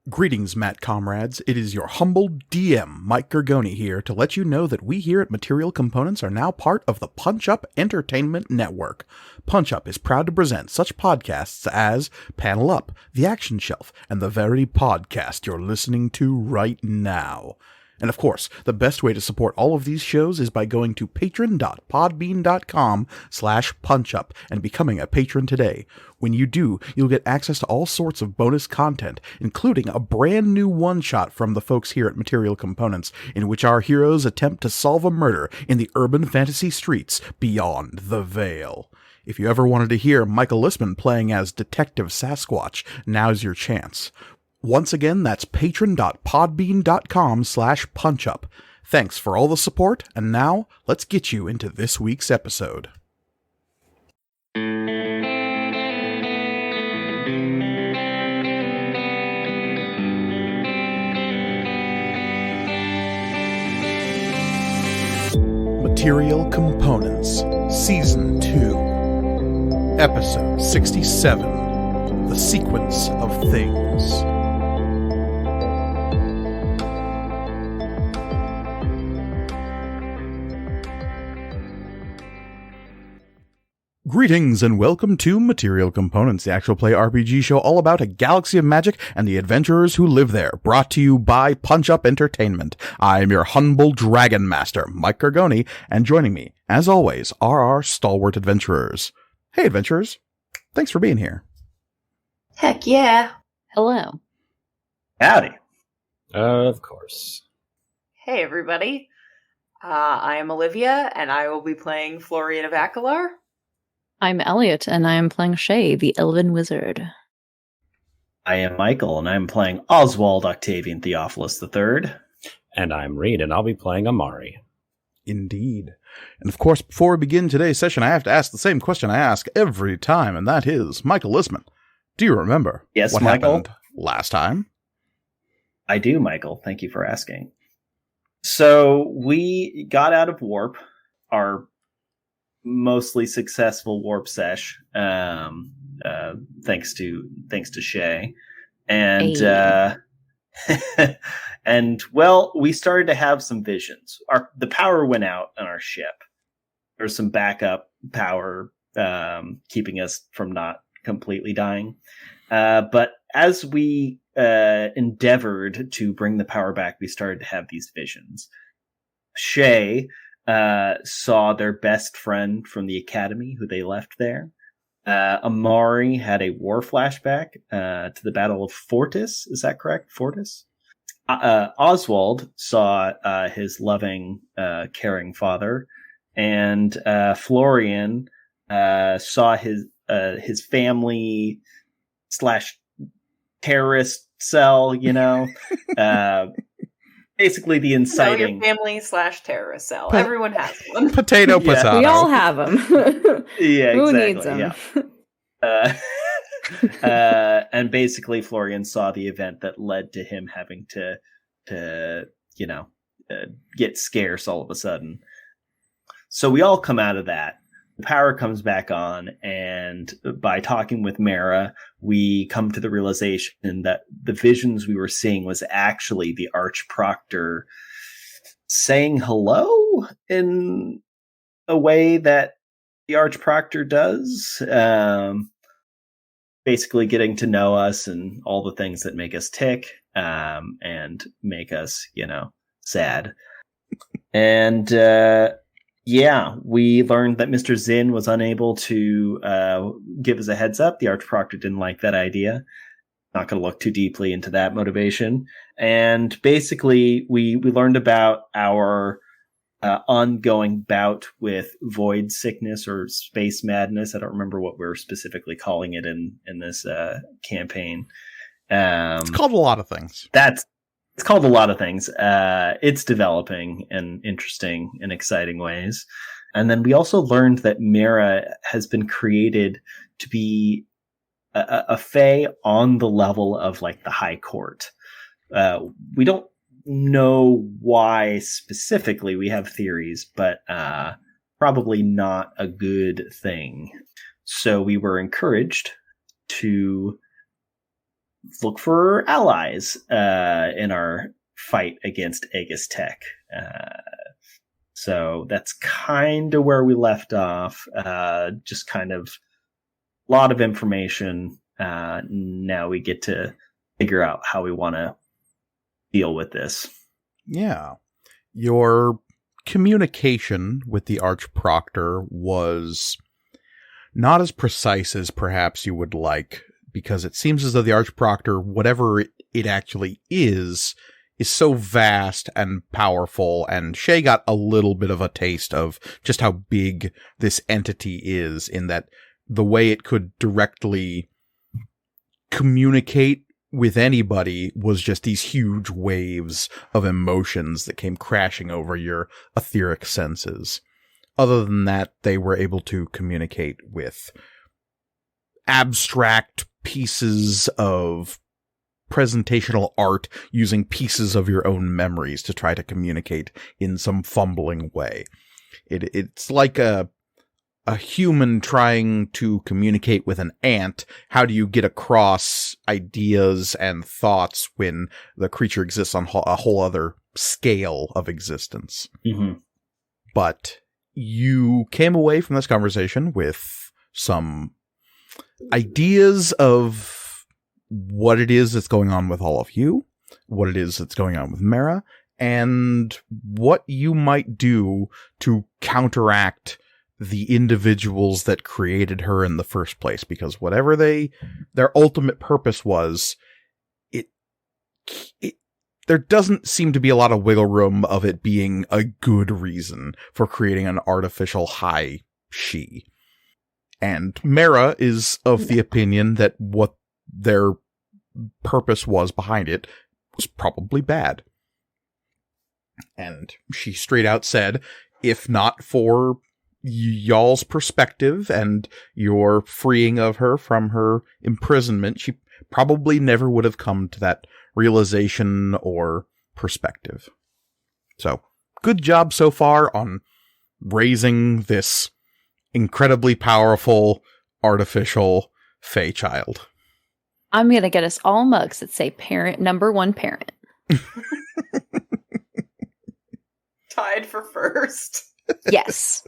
Greetings, Matt comrades. It is your humble DM, Mike Gergoni, here to let you know that we here at Material Components are now part of the Punch Up Entertainment Network. Punch Up is proud to present such podcasts as Panel Up, The Action Shelf, and the very podcast you're listening to right now. And of course, the best way to support all of these shows is by going to patron.podbean.com/punchup and becoming a patron today. When you do, you'll get access to all sorts of bonus content, including a brand new one-shot from the folks here at Material Components, in which our heroes attempt to solve a murder in the urban fantasy streets beyond the Veil. If you ever wanted to hear Michael Listman playing as Detective Sasquatch, now's your chance. Once again, that's patron.podbean.com/punchup. Thanks for all the support, and now, let's get you into this week's episode. Material Components, Season 2, Episode 67, The Sequence of Things. Greetings and welcome to Material Components, the actual play RPG show all about a galaxy of magic and the adventurers who live there, brought to you by Punch Up Entertainment. I am your humble dragon master, Mike Gergoni, and joining me, as always, are our stalwart adventurers. Hey adventurers, thanks for being here. Heck yeah. Hello. Howdy. Of course. Hey everybody. I am Olivia, and I will be playing Florian of Aquilar. I'm Elliot, and I am playing Shay, the Elven Wizard. I am Michael, and I'm playing Oswald Octavian Theophilus III. And I'm Reed, and I'll be playing Amari. Indeed. And of course, before we begin today's session, I have to ask the same question I ask every time, and that is, Michael Listman, do you remember what happened last time? I do, Michael. Thank you for asking. So we got out of warp, our mostly successful warp sesh, thanks to Shay, and and well, we started to have some visions. The power went out on our ship. There was some backup power keeping us from not completely dying, but as we endeavored to bring the power back, we started to have these visions. Shay saw their best friend from the academy who they left there. Amari had a war flashback to the Battle of Fortis. Is that correct? Fortis? Oswald saw his loving, caring father, and Florian saw his family / terrorist cell, basically the inciting. Your family / terrorist cell. Everyone has one. Potato. We all have them. Yeah, Who exactly. needs them? Yeah. And basically Florian saw the event that led to him having to get scarce all of a sudden. So we all come out of that. The power comes back on, and by talking with Mara, we come to the realization that the visions we were seeing was actually the Archproctor saying hello in a way that the Archproctor does, basically getting to know us and all the things that make us tick, and make us, sad. And yeah, we learned that Mr. Zinn was unable to give us a heads up. The Archproctor didn't like that idea. Not going to look too deeply into that motivation. And basically, we learned about our ongoing bout with void sickness or space madness. I don't remember what we're specifically calling it in this campaign. It's called a lot of things. It's called a lot of things. It's developing in interesting and exciting ways. And then we also learned that Mara has been created to be a fae on the level of like the High Court. We don't know why specifically. We have theories, but probably not a good thing. So we were encouraged to look for allies in our fight against Aegis Tech. So that's kind of where we left off. Just kind of a lot of information. Now we get to figure out how we want to deal with this. Yeah. Your communication with the Archproctor was not as precise as perhaps you would like, because it seems as though the Archproctor, whatever it actually is so vast and powerful, and Shay got a little bit of a taste of just how big this entity is, in that the way it could directly communicate with anybody was just these huge waves of emotions that came crashing over your etheric senses. Other than that, they were able to communicate with abstract pieces of presentational art using pieces of your own memories to try to communicate in some fumbling way. It's like a human trying to communicate with an ant. How do you get across ideas and thoughts when the creature exists on a whole other scale of existence? Mm-hmm. But you came away from this conversation with some ideas of what it is that's going on with all of you, what it is that's going on with Mara, and what you might do to counteract the individuals that created her in the first place. Because whatever their ultimate purpose was, there doesn't seem to be a lot of wiggle room of it being a good reason for creating an artificial high she. And Mara is of the opinion that what their purpose was behind it was probably bad. And she straight out said, if not for y'all's perspective and your freeing of her from her imprisonment, she probably never would have come to that realization or perspective. So, good job so far on raising this incredibly powerful, artificial Fey child. I'm going to get us all mugs that say parent number one parent. Tied for first. Yes.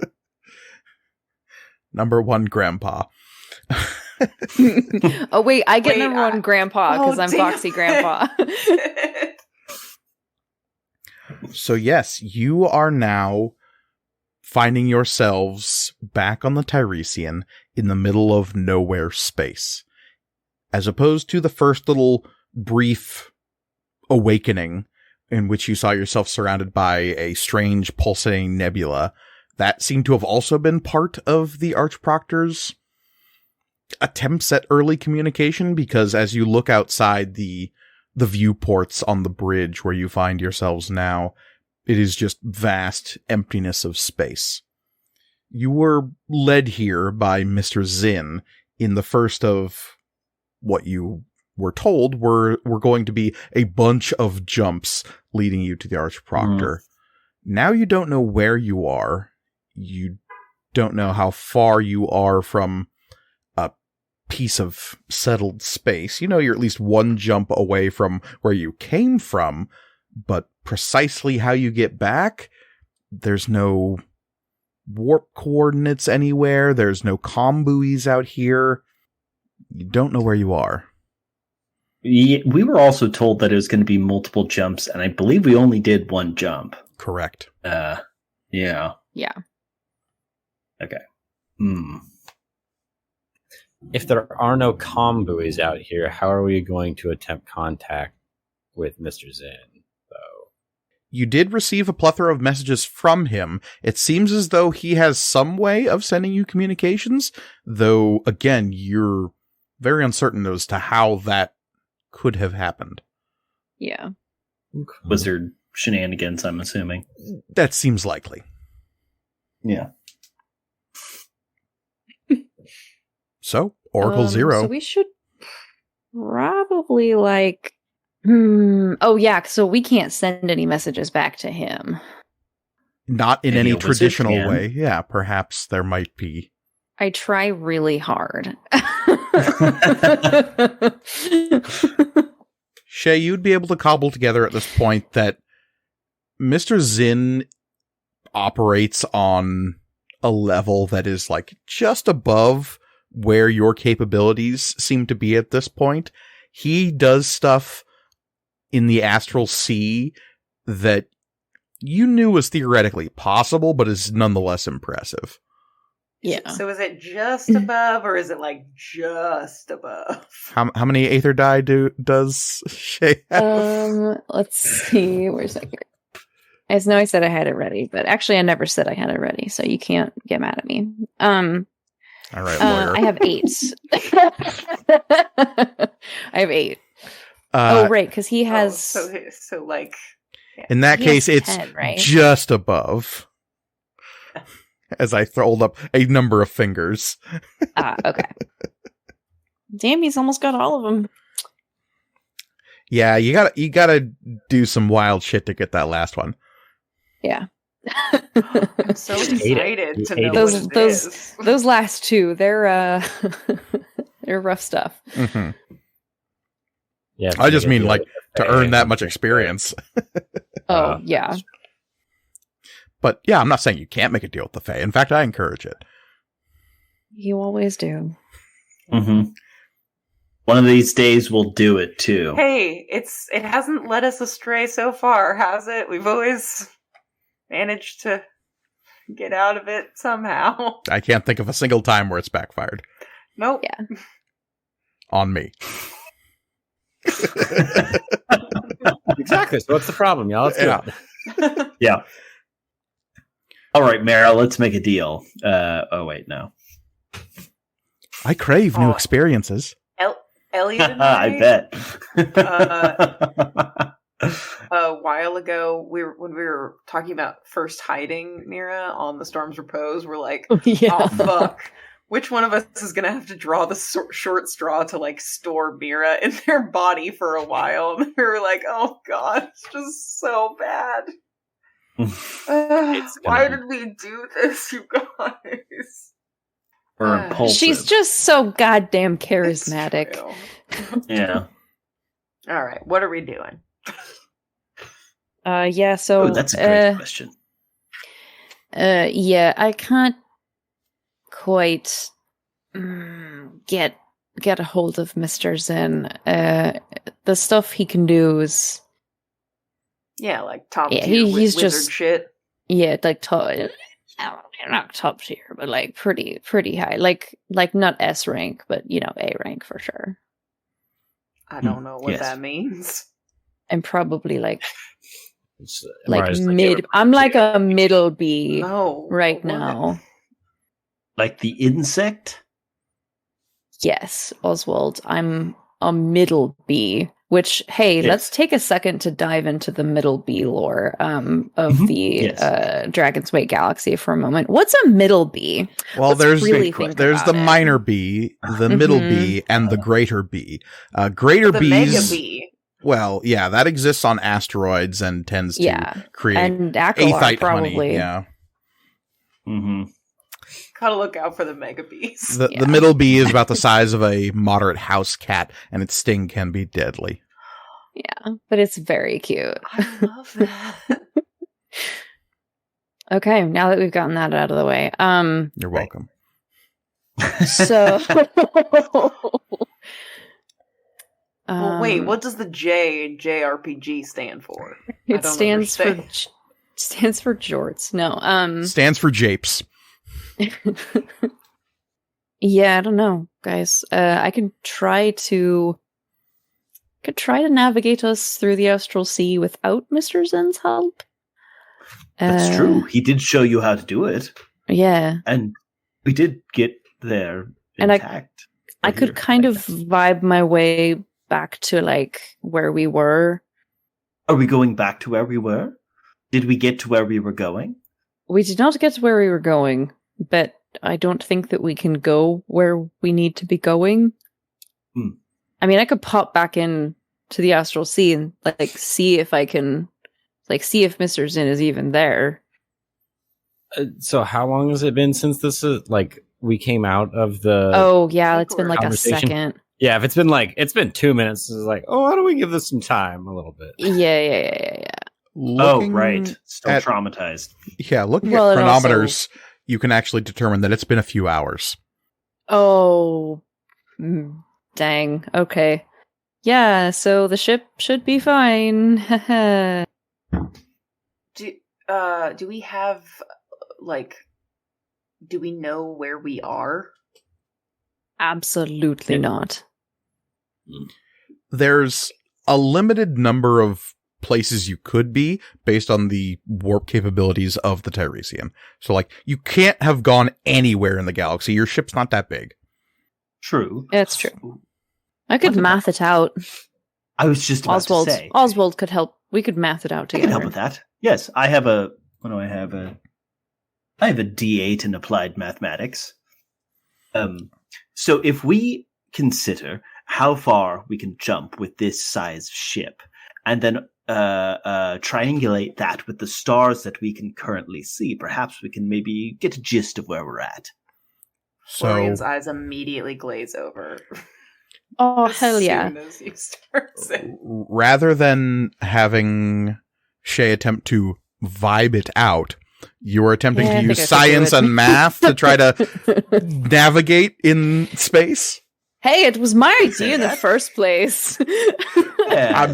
Number one grandpa. Oh, wait, I get Wait, number one grandpa because I'm damn. Foxy Grandpa. So yes, you are now finding yourselves back on the Tiresian in the middle of nowhere space. As opposed to the first little brief awakening in which you saw yourself surrounded by a strange pulsating nebula, that seemed to have also been part of the Archproctor's attempts at early communication, because as you look outside the viewports on the bridge where you find yourselves now, it is just vast emptiness of space. You were led here by Mr. Zinn in the first of what you were told were going to be a bunch of jumps leading you to the Archproctor. Now you don't know where you are. You don't know how far you are from a piece of settled space. You know you're at least one jump away from where you came from, but precisely how you get back, there's no warp coordinates anywhere. There's no comm buoys out here. You don't know where you are. We were also told that it was going to be multiple jumps, and I believe we only did one jump. Correct. Yeah. Yeah. Okay. If there are no comm buoys out here, how are we going to attempt contact with Mr. Zinn, though? You did receive a plethora of messages from him. It seems as though he has some way of sending you communications, though, again, you're very uncertain as to how that could have happened. Yeah. Wizard shenanigans, I'm assuming. That seems likely. Yeah. So, Oracle Zero. So we should probably oh yeah, so we can't send any messages back to him. Not in Maybe any a wizard traditional can. way. Yeah, perhaps there might be. I try really hard. Shay, you'd be able to cobble together at this point that Mr. Zinn operates on a level that is like just above where your capabilities seem to be at this point. He does stuff in the astral sea that you knew was theoretically possible, but is nonetheless impressive. Yeah. So is it just above, or is it like just above? How many Aether die does Shay have? Let's see. Where's that here? I know I said I had it ready, but actually I never said I had it ready, so you can't get mad at me. All right, lawyer. I have 8. I have 8. Right, because he has. So like. Yeah. In that case, it's 10, right? just above. As I hold up a number of fingers. Okay. Damn, he's almost got all of them. Yeah, you gotta do some wild shit to get that last one. Yeah. I'm so excited to know what it is. Those last 2, they're they're rough stuff. Mm-hmm. Yeah, I just mean like to earn that much experience. Oh yeah. But yeah, I'm not saying you can't make a deal with the Fae. In fact, I encourage it. You always do. Mm-hmm. One of these days we'll do it too. Hey, it hasn't led us astray so far, has it? We've always managed to get out of it somehow. I can't think of a single time where it's backfired. Nope. Yeah. On me. Exactly. So what's the problem, y'all? Let's do it. Yeah. All right, Mara, let's make a deal. Oh, wait, no. I crave new experiences. Elliot and I bet. a while ago, when we were talking about first hiding Mira on the Storm's Repose, we're like, Yeah. oh, fuck. Which one of us is going to have to draw the short straw to, like, store Mira in their body for a while? And we were like, oh, God, it's just so bad. Why did we do this, you guys? Or impulsive. She's just so goddamn charismatic. Yeah. All right, what are we doing? Yeah, so Oh, that's a great question. yeah, I can't quite get a hold of Mr. Zen. The stuff he can do is Yeah, like top Yeah, tier he's wizard just- shit. like not top tier, but like pretty high. Like not S rank, but A rank for sure. I don't know what yes. that means. I'm probably like It's, like Mara's mid. I'm like a middle B No. right what? now. Like the insect? Yes, Oswald. I'm a middle B. Which, hey, Yes. let's take a second to dive into the middle B lore of the Yes. Dragon's Weight Galaxy for a moment. What's a middle B? Well, Let's there's really think there's the about it. minor B, the middle Mhm. B, and the greater B. Greater The B's. Mega B. Well, yeah, that exists on asteroids and tends to Yeah, create and Acolyte aethite probably. honey. Yeah. Mm-hmm. Gotta look out for the Mega Bees. The Yeah. middle bee is about the size of a moderate house cat, and its sting can be deadly. Yeah, but it's very cute. I love that. Okay, now that we've gotten that out of the way, You're Right. welcome. so Well, wait, what does the J in JRPG stand for? it don't stands understand. for? Stands for jorts. No, Stands for japes. yeah, I don't know, guys. I can try to navigate us through the astral sea without Mr. Zen's help. That's true. He did show you how to do it. Yeah, And we did get there And intact. I could kind of vibe my way back to like where we were. Are we going back to where we were? Did we get to where we were going? We did not get to where we were going, but I don't think that we can go where we need to be going. Hmm. I mean, I could pop back in to the astral sea and like see if I can, like, see if Mr. Zin is even there. So how long has it been since this is like we came out of the? Oh yeah, think it's been we're- like a Conversation? second. Yeah, if it's been 2 minutes, it's like, oh, how do we give this some time a little bit? Yeah. Looking right. Still at- traumatized. Yeah, looking Well, at it also- chronometers, you can actually determine that it's been a few hours. Oh, dang. Okay. Yeah, so the ship should be fine. Do we have like? Do we know where we are? Absolutely not. There's a limited number of places you could be based on the warp capabilities of the Tiresian. So, like, you can't have gone anywhere in the galaxy. Your ship's not that big. True. It's true. I could What math it out. I was just about Oswald. to say. Oswald could help. We could math it out I together. can help with that. Yes, I have a. What do I have? I have a D8 in applied mathematics. So if we consider how far we can jump with this size ship, and then triangulate that with the stars that we can currently see, perhaps we can maybe get a gist of where we're at. So, Florian's eyes immediately glaze over. Oh, as hell yeah. soon as you start saying. rather than having Shay attempt to vibe it out, you are attempting Yeah, I to think use I could science do it. and math to try to navigate in space. Hey, it was my Say idea in the that. first place. Yeah,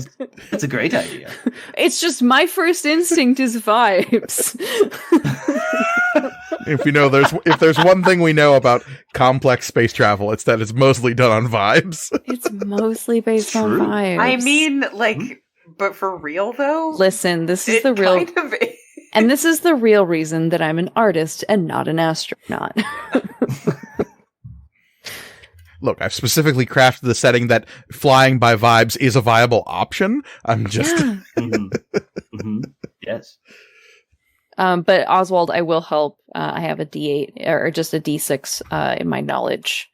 that's a great idea. It's just my first instinct is vibes. If there's one thing we know about complex space travel, it's that it's mostly done on vibes. It's mostly based on True. vibes. I mean, like, but for real though. listen, this is it the real, kind of is. and this is the real reason that I'm an artist and not an astronaut. Look, I've specifically crafted the setting that flying by vibes is a viable option. I'm just Yeah. Yes. But Oswald, I will help. I have a D8 or just a D6 in my knowledge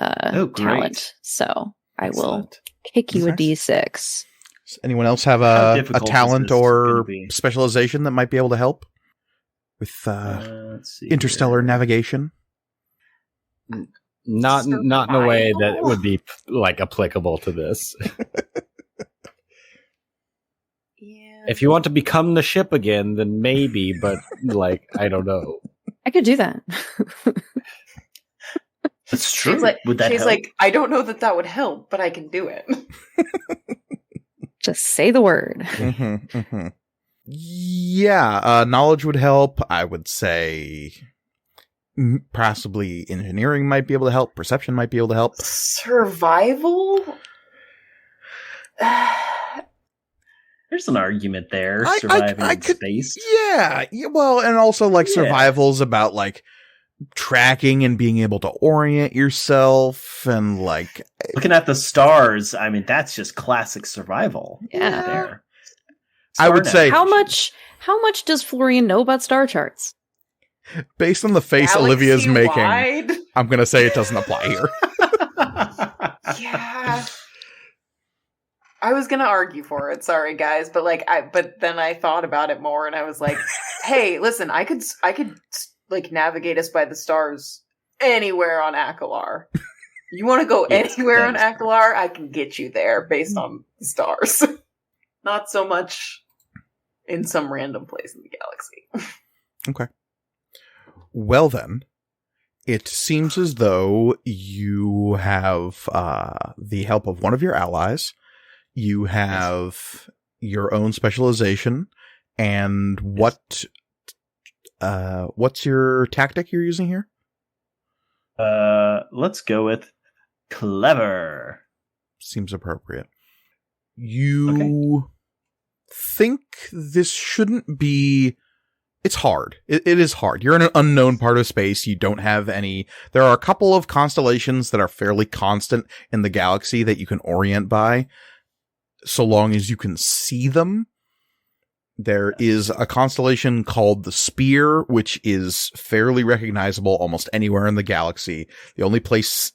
Oh, great. talent, so I will Excellent. kick you a Nice. D6. Does anyone else have How a difficult is talent this or gonna be? specialization that might be able to help with Let's see interstellar here. navigation? Not in a way that Survival? would be like applicable to this. Yeah. If you want to become the ship again, then maybe, but like I don't know. I could do that. That's true. She's like, Would that she's help? like, I don't know that would help, but I can do it. Just say the word. Yeah, knowledge would help. I would say possibly engineering might be able to help. Perception might be able to help. Survival? There's an argument there. I Surviving in could- space. Yeah, well, and also like Yeah. survival's about like tracking and being able to orient yourself and like Looking at the stars, I mean, that's just classic survival. Yeah. There. I would Star say- How much does Florian know about star charts? based on the face Olivia's making, Galaxy-wide? I'm gonna say it doesn't apply here. navigation. Yeah. I was gonna argue for it, sorry guys, but but then I thought about it more and I was like, hey, listen, I could like navigate us by the stars anywhere on Akalar. You want to go Yes, anywhere on that is Akalar? I can get you there based on the stars. Not so much in some random place in the galaxy. Okay. Well then, it seems as though you have the help of one of your allies. You have your own specialization, and what's your tactic you're using here? Let's go with clever. Seems appropriate. You think this shouldn't be... It's hard. It is hard. You're in an unknown part of space. You don't have any... There are a couple of constellations that are fairly constant in the galaxy that you can orient by, so long as you can see them. There is a constellation called the Spear, which is fairly recognizable almost anywhere in the galaxy. The only place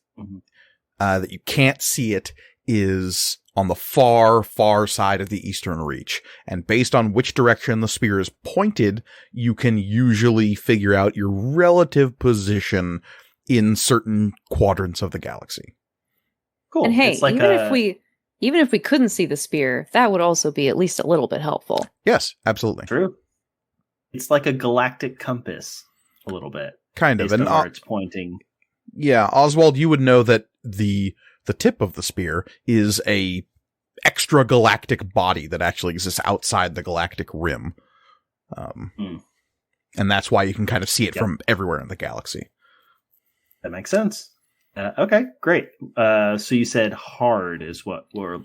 that you can't see it is on the far, far side of the Eastern Reach. And based on which direction the spear is pointed, you can usually figure out your relative position in certain quadrants of the galaxy. Cool. And hey, It's like even if we couldn't see the spear, that would also be at least a little bit helpful. Yes, absolutely. True. It's like a galactic compass, a little bit. Kind of. Based And on where it's pointing. yeah, Oswald, you would know that the tip of the spear is a extra galactic body that actually exists outside the galactic rim. And that's why you can kind of see it from everywhere in the galaxy. That makes sense. Okay, great. So you said hard is what we're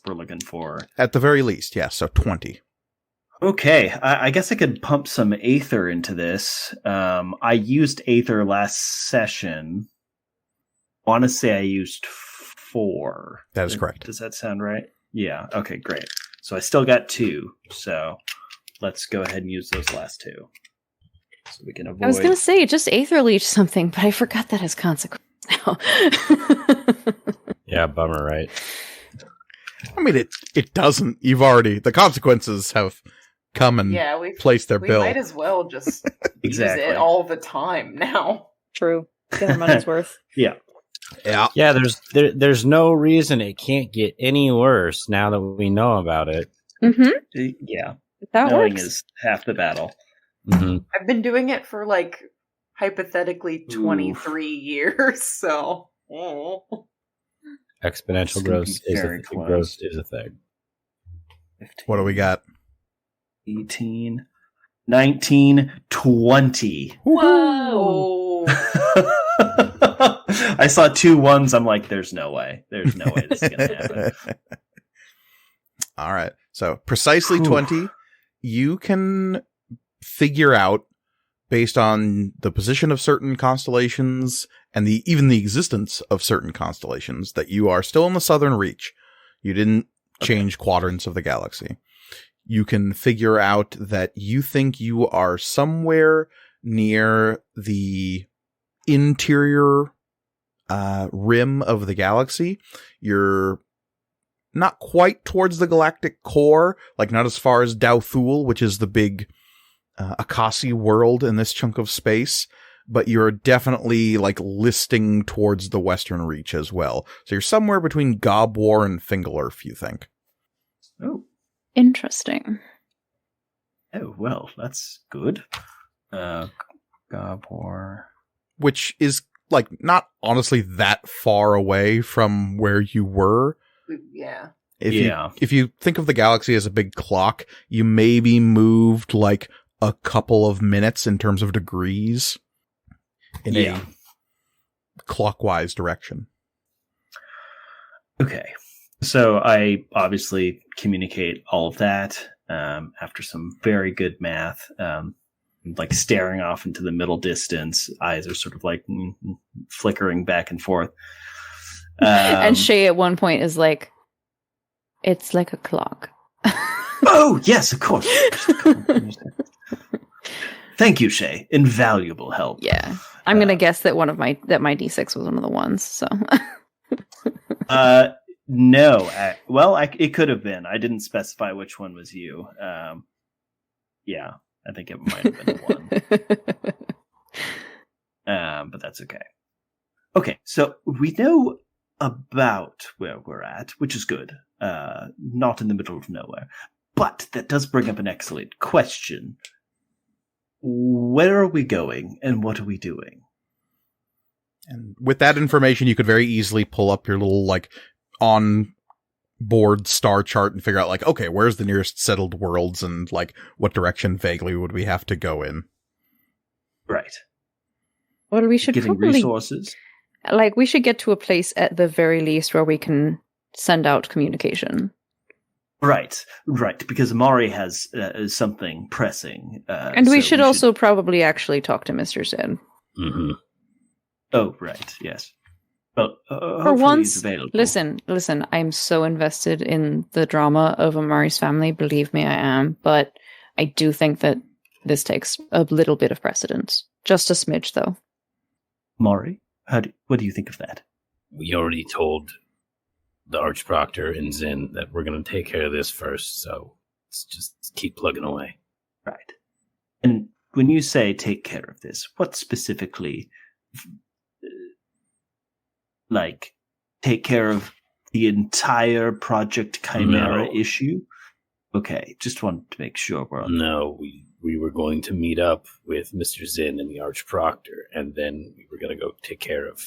looking for. At the very least, yes. So 20. Okay, I guess I could pump some Aether into this. I used Aether last session. I want to say I used 4. That is correct. Does that sound right? Yeah. Okay, great. So I still got 2. So let's go ahead and use those last 2. So we can avoid. I was going to say just Aether Leech something, but I forgot that has consequences now. Yeah, bummer, right? I mean, it doesn't. You've already... The consequences have come and placed their bill. We might as well just Exactly. use it all the time now. True. Get our money's worth. Yeah. Yeah. Yeah, there's no reason it can't get any worse now that we know about it. Mm-hmm. Yeah. That Knowing works. is half the battle. Mm-hmm. I've been doing it for like hypothetically 23 years, so Exponential growth is a thing. 15, What do we got? 18, 19, 20. whoa. I saw 2 1s. I'm like, there's no way. There's no way this is going to happen. All right. So precisely Whew. 20. You can figure out, based on the position of certain constellations and even the existence of certain constellations, that you are still in the southern reach. You didn't change quadrants of the galaxy. You can figure out that you think you are somewhere near the interior rim of the galaxy. You're not quite towards the galactic core, like not as far as Dowthul, which is the big Akasi world in this chunk of space, but you're definitely like listing towards the western reach as well. So you're somewhere between Gobwar and Fingalurf, you think. Oh. Interesting. Oh, well, that's good. Gobwar. Which is like not honestly that far away from where you were. Yeah. If you think of the galaxy as a big clock, you maybe moved like a couple of minutes in terms of degrees in a clockwise direction. Okay. So I obviously communicate all of that after some very good math, like staring off into the middle distance. Eyes are sort of like flickering back and forth. And Shay at one point is like, it's like a clock. Oh, yes, of course. Thank you, Shay. Invaluable help. Yeah. I'm going to guess that my D6 was one of the ones, so. No. It could have been. I didn't specify which one was you. Yeah, I think it might have been one. But that's okay. Okay, so we know about where we're at, which is good. Not in the middle of nowhere. But that does bring up an excellent question. Where are we going and what are we doing? And with that information, you could very easily pull up your little like on board star chart and figure out like, okay, where's the nearest settled worlds and like what direction vaguely would we have to go in? Right. Well, we should Getting probably, resources. like, we should get to a place at the very least where we can send out communication. Right. Because Mari has something pressing. And we should also probably actually talk to Mr. Zin. Mm-hmm. Oh, right. Yes. Well, For once, listen, I'm so invested in the drama of Amari's family. Believe me, I am. But I do think that this takes a little bit of precedence. Just a smidge, though. Mari, what do you think of that? We already told the Archproctor and Zin that we're going to take care of this first, so let's just keep plugging away. Right. And when you say take care of this, what specifically like take care of the entire Project Chimera issue? Okay, just wanted to make sure we're on. No, we were going to meet up with Mr. Zinn and the Archproctor, and then we were going to go take care of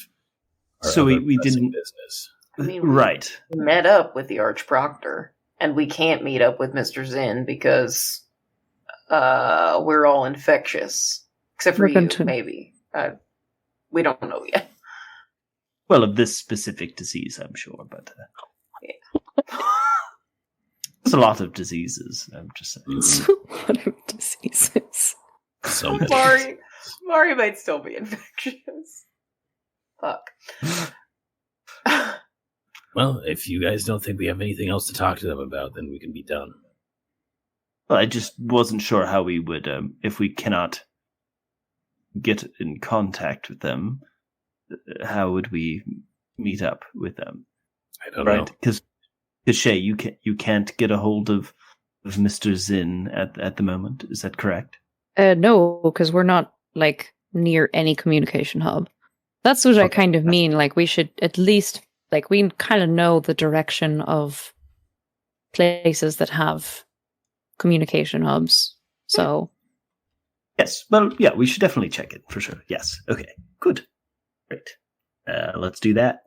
our So other we pressing didn't. business. I mean, Right. we met up with the Archproctor, and we can't meet up with Mr. Zinn because we're all infectious. Except for you, maybe. We don't know yet. Well, of this specific disease, I'm sure, but there's a lot of diseases. I'm just saying. A lot of diseases. So many. Mari might still be infectious. Fuck. Well, if you guys don't think we have anything else to talk to them about, then we can be done. Well, I just wasn't sure how we would, if we cannot get in contact with them, how would we meet up with them? I don't know. Because Shay, you can't get a hold of Mr. Zinn at the moment. Is that correct? No, because we're not like near any communication hub. That's what I kind of mean. Like we should at least we kind of know the direction of places that have communication hubs. So yes, well, yeah, we should definitely check it for sure. Yes. Okay. Good. Great. Let's do that.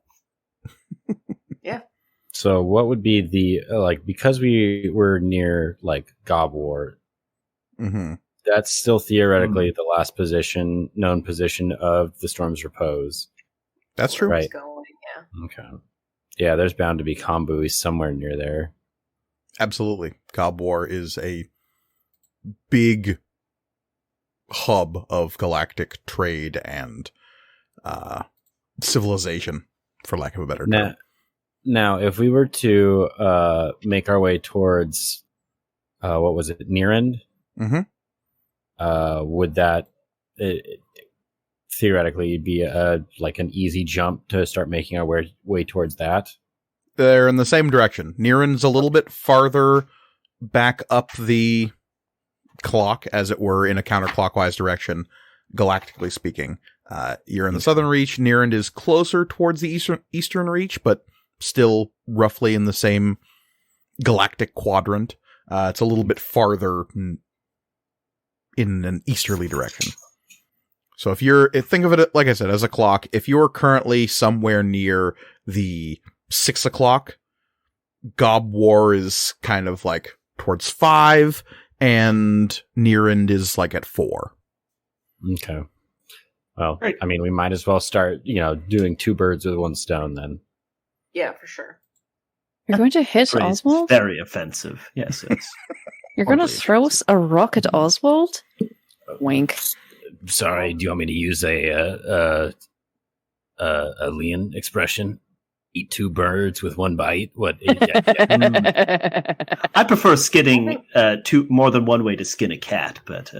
Yeah. So what would be the because we were near Gob War, that's still theoretically the last known position of the Storm's Repose. That's true. Right. Yeah. Okay. Yeah, there's bound to be comm buoys somewhere near there. Absolutely. Gob War is a big hub of galactic trade and civilization, for lack of a better term. Now, if we were to make our way towards, what was it, Nearend? Would that theoretically be an easy jump to start making our way towards that? They're in the same direction. Nearend's a little bit farther back up the clock, as it were, in a counterclockwise direction, galactically speaking. You're in the southern reach. Nearend is closer towards the eastern reach, but still roughly in the same galactic quadrant. It's a little bit farther in an easterly direction. So think of it, like I said, as a clock. If you're currently somewhere near the 6 o'clock, Gob War is kind of towards 5, and Nearend is at 4. Okay. Well, Right. I mean, we might as well start, doing 2 birds with 1 stone then. Yeah, for sure. You're going to hit Phrase Oswald? Very offensive. Yes. You're going to throw a rock at Oswald? Wink. Sorry, do you want me to use a Leon expression? Eat 2 birds with 1 bite? What? I prefer skinning more than one way to skin a cat, but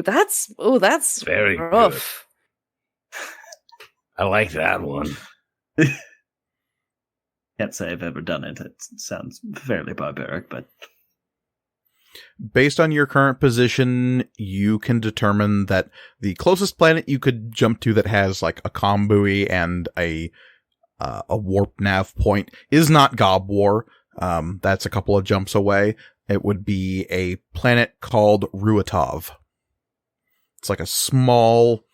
that's very rough. Good. I like that one. Can't say I've ever done it. It sounds fairly barbaric, but based on your current position, you can determine that the closest planet you could jump to that has a comm buoy and a warp nav point is not Gob War. That's a couple of jumps away. It would be a planet called Ruatov. It's a small,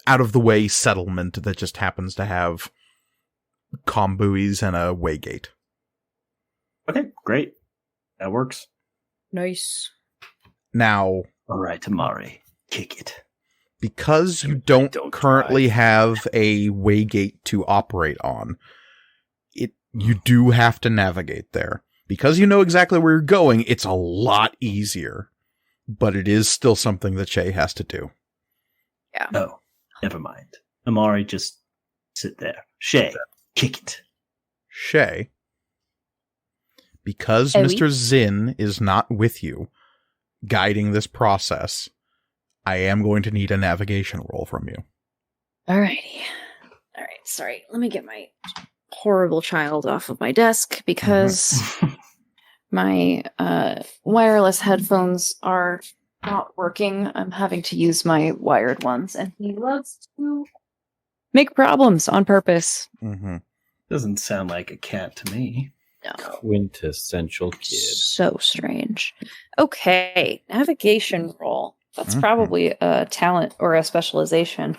out-of-the-way settlement that just happens to have comm buoys and a waygate. okay, great. That works. Nice. Now, All right, Amari, kick it. because you don't currently have a waygate to operate on, you do have to navigate there. Because you know exactly where you're going, it's a lot easier. But it is still something that Shay has to do. Yeah. Oh, never mind. Amari, just sit there. Shay, kick it. Shay, because Hey, Mr. Zinn is not with you, guiding this process, I am going to need a navigation roll from you. Alrighty. Alright, sorry. Let me get my horrible child off of my desk because my wireless headphones are not working. I'm having to use my wired ones, and he loves to make problems on purpose. Mm-hmm. Doesn't sound like a cat to me. No. Quintessential kid. So strange. Okay, navigation roll. That's probably a talent or a specialization.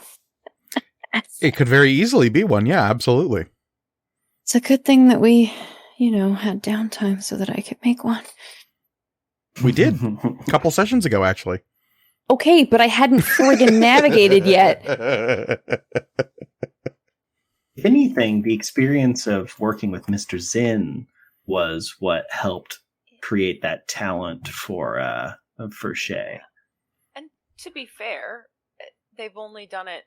It could very easily be one. Yeah, absolutely. It's a good thing that we, had downtime so that I could make one. We did. A couple sessions ago, actually. Okay, but I hadn't friggin' navigated yet. If anything, the experience of working with Mr. Zinn was what helped create that talent for Shay. And to be fair, they've only done it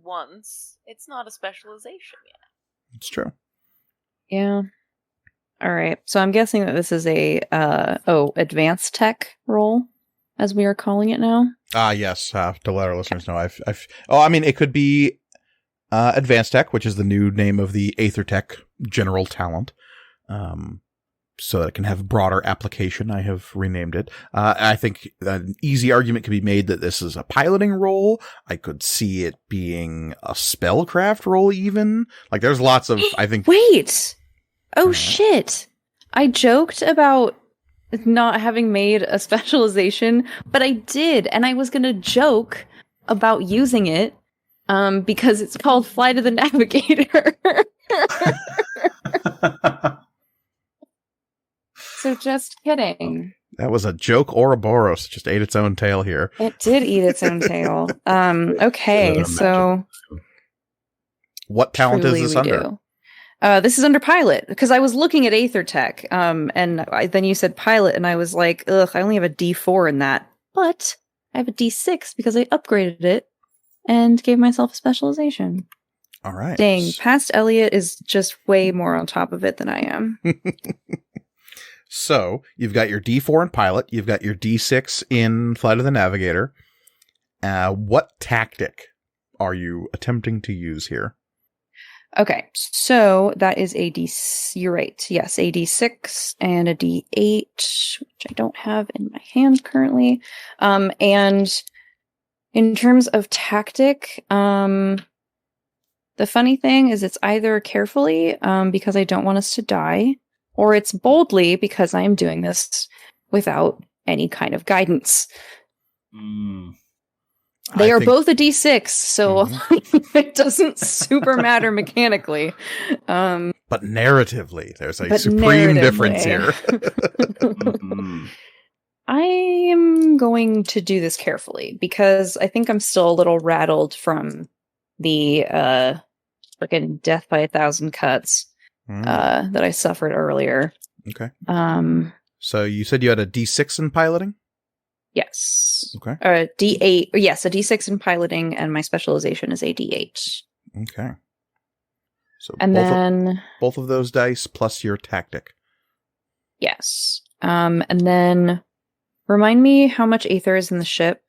once. It's not a specialization yet. It's true. Yeah. All right. So I'm guessing that this is a advanced tech role, as we are calling it now. Yes. To let our listeners know, it could be advanced tech, which is the new name of the Aether Tech general talent. So that it can have broader application. I have renamed it. I think an easy argument can be made that this is a piloting role. I could see it being a spellcraft role even. Like there's lots of, I think. Wait! Oh shit! I joked about not having made a specialization, but I did, and I was gonna joke about using it, because it's called Fly to the Navigator. So just kidding. That was a joke. Ouroboros just ate its own tail here. It did eat its own tail. Okay, so what talent is this under? This is under pilot, because I was looking at Aether Tech, and then you said pilot, and I was like, ugh, I only have a D4 in that. But I have a D6 because I upgraded it and gave myself a specialization. All right. Dang, past Elliot is just way more on top of it than I am. So, you've got your D4 in pilot, you've got your D6 in Flight of the Navigator. What tactic are you attempting to use here? Okay, so that is you're right. Yes, a D6 and a D8, which I don't have in my hand currently. And in terms of tactic, the funny thing is it's either carefully, because I don't want us to die, or it's boldly because I am doing this without any kind of guidance. They are both a D6, so it doesn't super matter mechanically. But narratively, there's a supreme difference here. I am going to do this carefully because I think I'm still a little rattled from the freaking death by 1,000 cuts that I suffered earlier. Okay. So you said you had a D6 in piloting? Yes. Okay. D8. Yes, a D6 in piloting, and my specialization is a D8. Okay. So and both of those dice plus your tactic. Yes. And then remind me how much Aether is in the ship.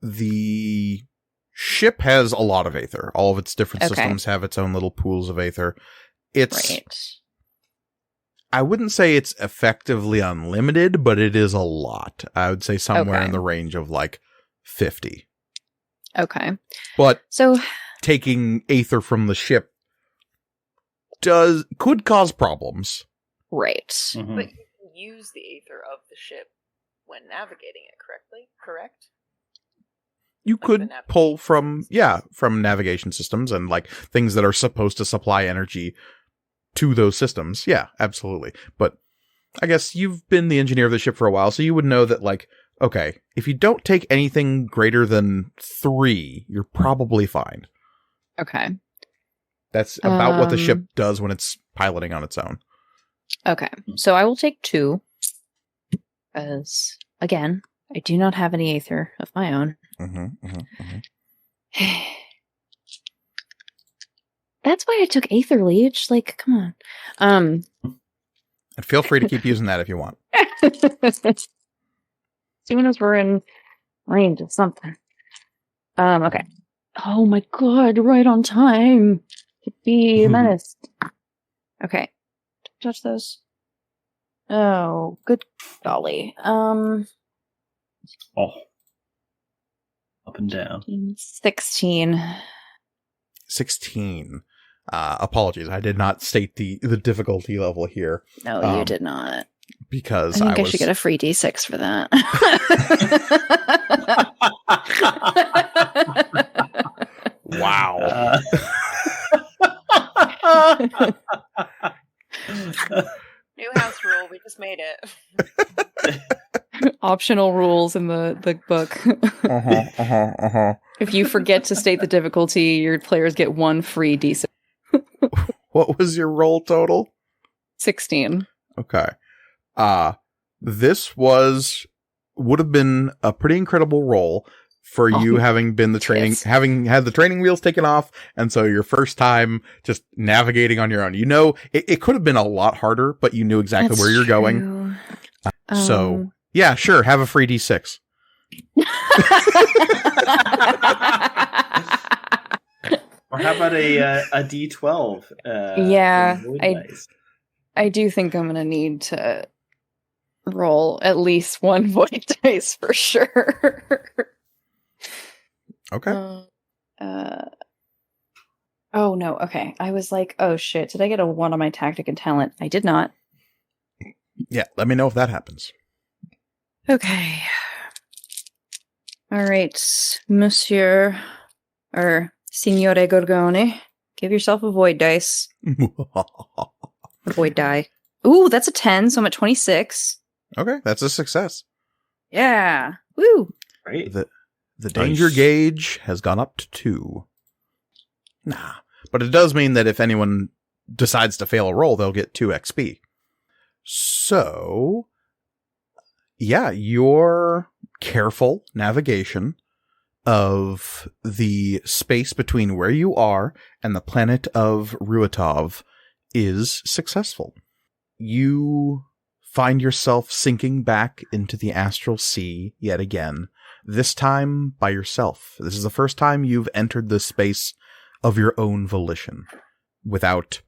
The ship has a lot of Aether. All of its different systems have its own little pools of Aether. It's right. I wouldn't say it's effectively unlimited, but it is a lot. I would say somewhere in the range of like 50. Okay. But so taking Aether from the ship could cause problems. Right. Mm-hmm. But you can use the Aether of the ship when navigating it correct? You could pull from navigation systems and like things that are supposed to supply energy to those systems. Yeah, absolutely. But I guess you've been the engineer of the ship for a while, so you would know that, like, okay, if you don't take anything greater than 3, you're probably fine. Okay. That's about what the ship does when it's piloting on its own. Okay. So I will take 2. As, again, I do not have any Aether of my own. That's why I took Aether Leech. Like, come on. And feel free to keep using that if you want. As soon as we're in range of something. Okay. Oh my god, right on time to be menaced. Okay. Don't touch those. Oh, good golly. Oh. Up and down. 16. 16. Apologies, I did not state the difficulty level here. No, you did not. Because I think I should get a free D6 for that. Wow. New house rule. We just made it. Optional rules in the book. If you forget to state the difficulty, your players get 1 free D6. What was your roll total? 16. Okay. This would have been a pretty incredible roll for you having been the training, yes. having had the training wheels taken off. And so your first time just navigating on your own, you know, it could have been a lot harder, but you knew exactly That's where you're true. going. So yeah, sure. Have a free D6. Or how about a D12? Yeah, dice? I do think I'm going to need to roll at least 1 void dice for sure. Okay. Oh no, okay. I was like, oh shit, did I get a 1 on my tactic and talent? I did not. Yeah, let me know if that happens. Okay. All right, Monsieur, or Signore Gorgone, give yourself a void dice. A void die. Ooh, that's a 10, so I'm at 26. Okay, that's a success. Yeah. Woo. Right. The danger gauge has gone up to 2. Nah, but it does mean that if anyone decides to fail a roll, they'll get 2 XP. So, yeah, your careful navigation of the space between where you are and the planet of Ruatov is successful. You find yourself sinking back into the astral sea yet again, this time by yourself. This is the first time you've entered the space of your own volition without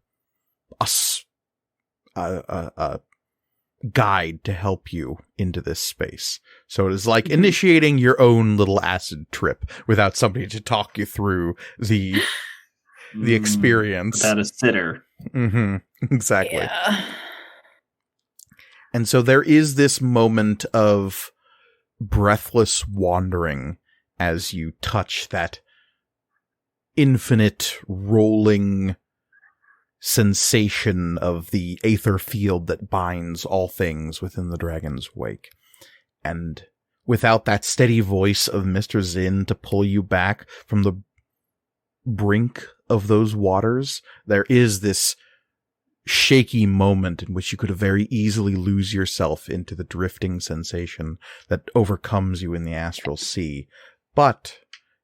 a guide to help you into this space. So it is like initiating your own little acid trip without somebody to talk you through the experience. Without a sitter. Mm-hmm. Exactly. Yeah. And so there is this moment of breathless wandering as you touch that infinite rolling sensation of the aether field that binds all things within the dragon's wake. And without that steady voice of Mr. Zinn to pull you back from the brink of those waters, there is this shaky moment in which you could very easily lose yourself into the drifting sensation that overcomes you in the astral sea. But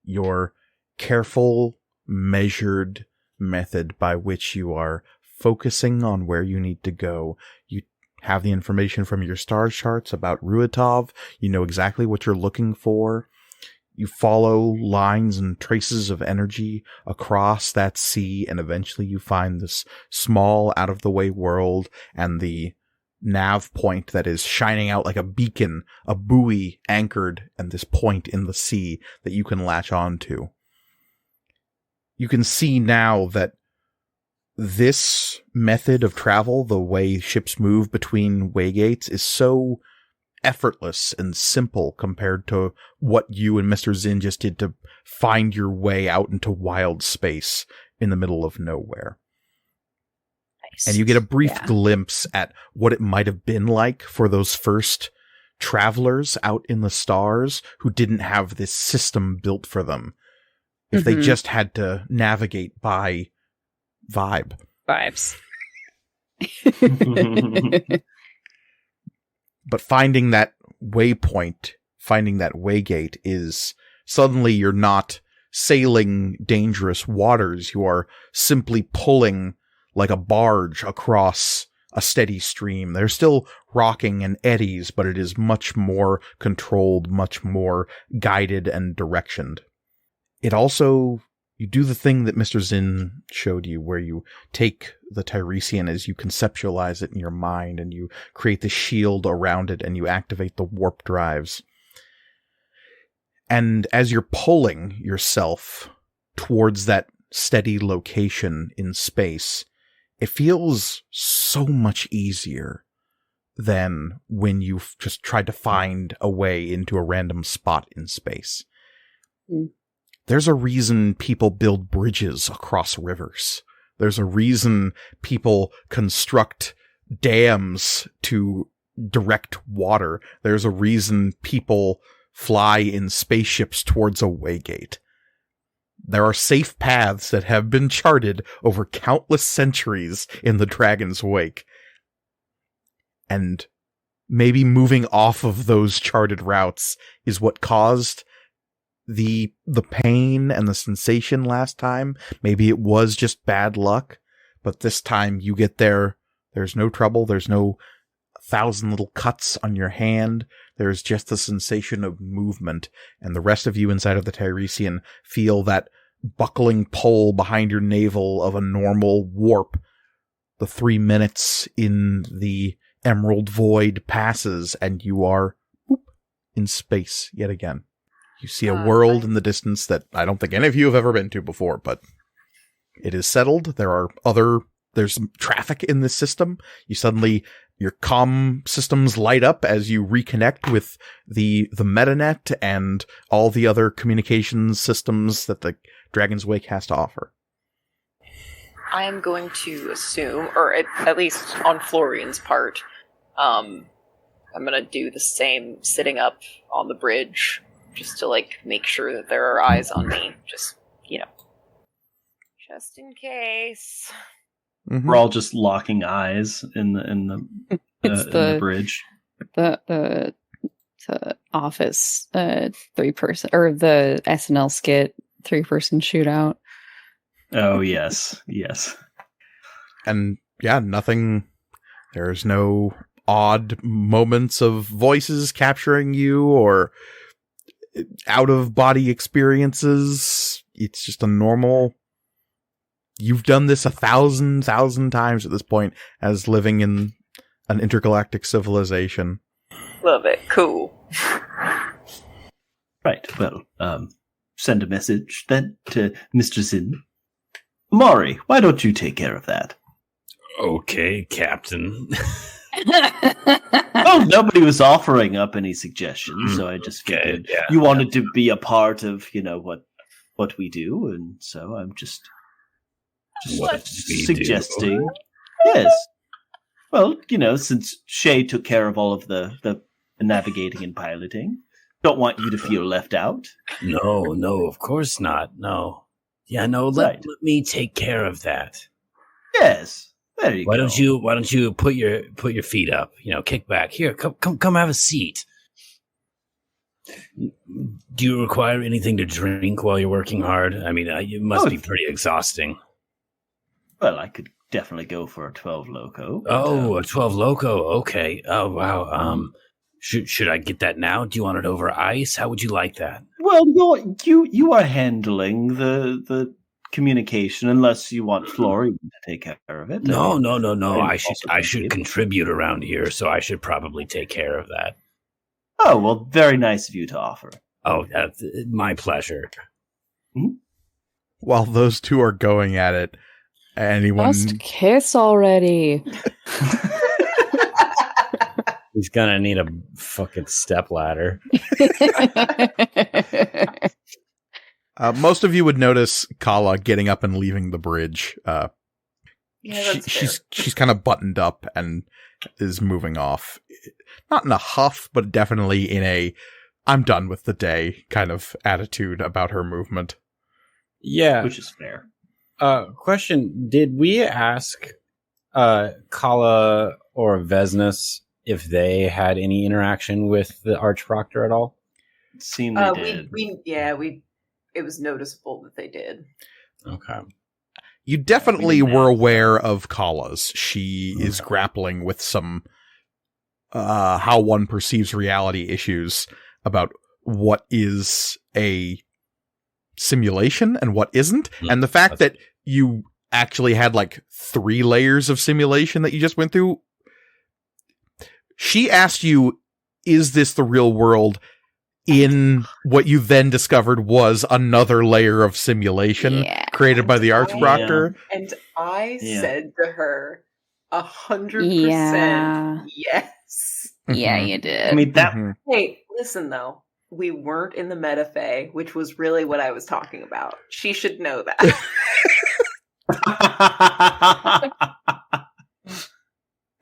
your careful, measured method by which you are focusing on where you need to go, you have the information from your star charts about Ruatov, you know exactly what you're looking for. You follow lines and traces of energy across that sea, and eventually you find this small, out-of-the-way world and the nav point that is shining out like a beacon, a buoy anchored at this point in the sea that you can latch on to. You can see now that this method of travel, the way ships move between waygates, is so effortless and simple compared to what you and Mr. Zinn just did to find your way out into wild space in the middle of nowhere. Nice. And you get a brief glimpse at what it might have been like for those first travelers out in the stars who didn't have this system built for them. If they just had to navigate by vibes. But finding that waypoint, finding that waygate is suddenly you're not sailing dangerous waters. You are simply pulling like a barge across a steady stream. There's still rocking and eddies, but it is much more controlled, much more guided and directioned. It also, you do the thing that Mr. Zinn showed you, where you take the Tiresian as you conceptualize it in your mind, and you create the shield around it, and you activate the warp drives. And as you're pulling yourself towards that steady location in space, it feels so much easier than when you've just tried to find a way into a random spot in space. There's a reason people build bridges across rivers. There's a reason people construct dams to direct water. There's a reason people fly in spaceships towards a waygate. There are safe paths that have been charted over countless centuries in the Dragon's wake. And maybe moving off of those charted routes is what caused the pain and the sensation last time. Maybe it was just bad luck, but this time you get there, there's no trouble, there's no 1,000 little cuts on your hand, there's just the sensation of movement, and the rest of you inside of the Tiresian feel that buckling pull behind your navel of a normal warp. The 3 minutes in the Emerald Void passes, and you are in space yet again. You see a world in the distance that I don't think any of you have ever been to before, but it is settled. There's traffic in this system. Your comm systems light up as you reconnect with the MetaNet and all the other communications systems that the Dragon's Wake has to offer. I am going to assume, or at least on Florian's part, I'm going to do the same sitting up on the bridge, just to, make sure that there are eyes on me. Just in case. Mm-hmm. We're all just locking eyes in the bridge. The Office 3-person, or the SNL skit 3-person shootout. Oh, yes. And nothing. There's no odd moments of voices capturing you or out-of-body experiences. It's just a normal... You've done this 1,000 times at this point as living in an intergalactic civilization. Love it. Cool. Right. Well, send a message then to Mr. Zinn. Mari, why don't you take care of that? Okay, Captain. Well, nobody was offering up any suggestions, so I just figured you wanted to be a part of, what we do, and so I'm just suggesting. Yes. Well, since Shay took care of all of the navigating and piloting, don't want you to feel left out. No, of course not. No. Yeah, no, let me take care of that. Yes. There you go. Why don't you put your feet up? Kick back. Here, come have a seat. Do you require anything to drink while you're working hard? I mean, it must be pretty exhausting. Well, I could definitely go for a 12 Loco. Oh, a 12 Loco. Okay. Oh, wow. Should I get that now? Do you want it over ice? How would you like that? Well, you are handling the communication, unless you want Florian to take care of it. No. I should contribute around here, so I should probably take care of that. Oh, well, very nice of you to offer. Oh, my pleasure. Mm-hmm. While those two are going at it, anyone... Just kiss already. He's gonna need a fucking stepladder. Most of you would notice Kala getting up and leaving the bridge. She's kind of buttoned up and is moving off. Not in a huff, but definitely in a I'm done with the day kind of attitude about her movement. Yeah. Which is fair. Question. Did we ask Kala or Vesnus if they had any interaction with the Archproctor at all? It seemed they did. It was noticeable that they did. Okay. You definitely were aware of Kala's. She is grappling with some how one perceives reality issues about what is a simulation and what isn't. And the fact that you actually had 3 layers of simulation that you just went through. She asked you, is this the real world? in what you then discovered was another layer of simulation created by the Archproctor. And I said to her, 100% yes. Yeah, you did. I mean, that. Hey, listen though. We weren't in the Metafae, which was really what I was talking about. She should know that.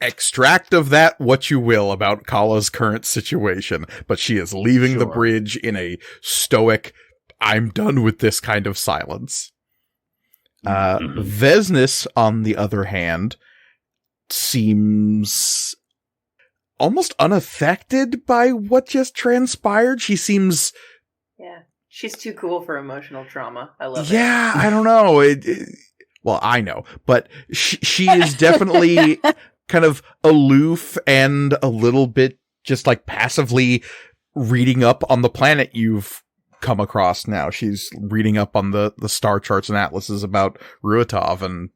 Extract of that what you will about Kala's current situation, but she is leaving the bridge in a stoic, I'm done with this kind of silence. Vesnis, on the other hand, seems almost unaffected by what just transpired. She seems... Yeah, she's too cool for emotional trauma. I love it. Yeah, I don't know. Well, I know, but she is definitely kind of aloof and a little bit just like passively reading up on the planet you've come across now. She's reading up on the star charts and atlases about Ruatov, and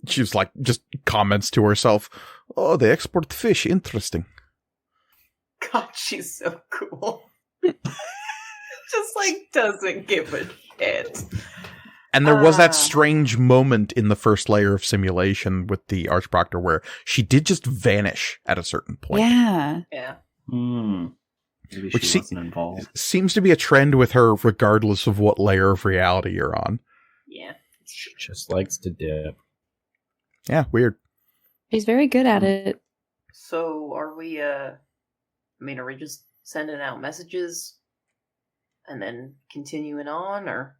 she's like just comments to herself, "Oh, they export fish. Interesting." God, she's so cool. Just like doesn't give a shit. And there was that strange moment in the first layer of simulation with the Archproctor where she did just vanish at a certain point. Yeah. Maybe she wasn't involved. Seems to be a trend with her regardless of what layer of reality you're on. Yeah. She just likes to dip. Yeah, weird. She's very good at it. So are we, are we just sending out messages and then continuing on, or?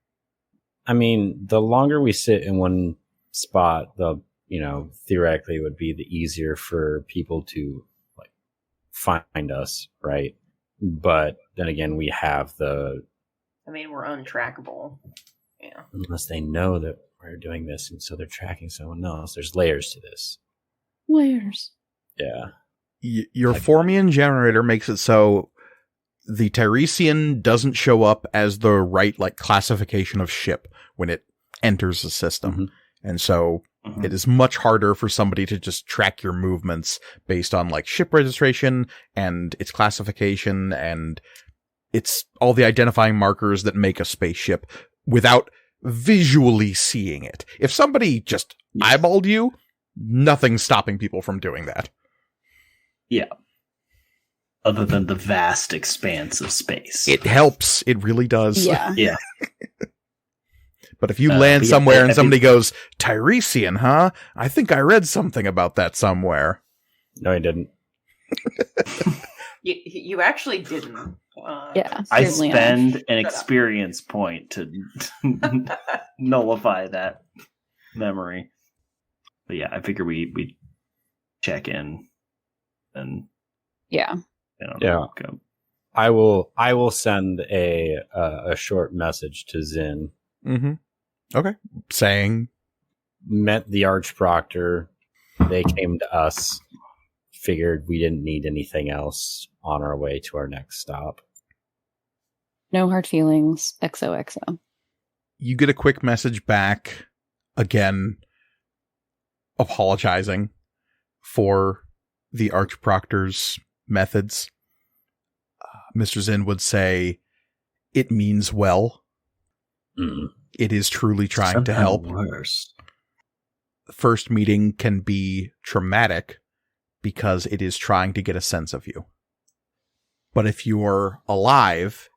I mean, the longer we sit in one spot, the, theoretically it would be the easier for people to like find us, right? But then again, we have we're untrackable. Yeah. Unless they know that we're doing this, and so they're tracking someone else. There's layers to this. Layers. Yeah. Your Formian generator makes it so the Tiresian doesn't show up as the right classification of ship when it enters the system. And so it is much harder for somebody to just track your movements based on ship registration and its classification and it's all the identifying markers that make a spaceship without visually seeing it. If somebody just eyeballed you, nothing's stopping people from doing that. Yeah. Other than the vast expanse of space. It helps. It really does. Yeah. Yeah. But if you land somewhere and somebody goes, Tiresian, huh? I think I read something about that somewhere. No, I didn't. You actually didn't. Yeah. I spend an experience point to nullify that memory. But yeah, I figure we check in and yeah. Go. I will send a short message to Zin. Okay. Saying, met the Archproctor. They came to us. Figured we didn't need anything else on our way to our next stop. No hard feelings. XOXO. You get a quick message back, again, apologizing for the Archproctor's methods. Mr. Zin would say, it means well. It is truly trying to help. Worse. The first meeting can be traumatic because it is trying to get a sense of you. But if you're alive,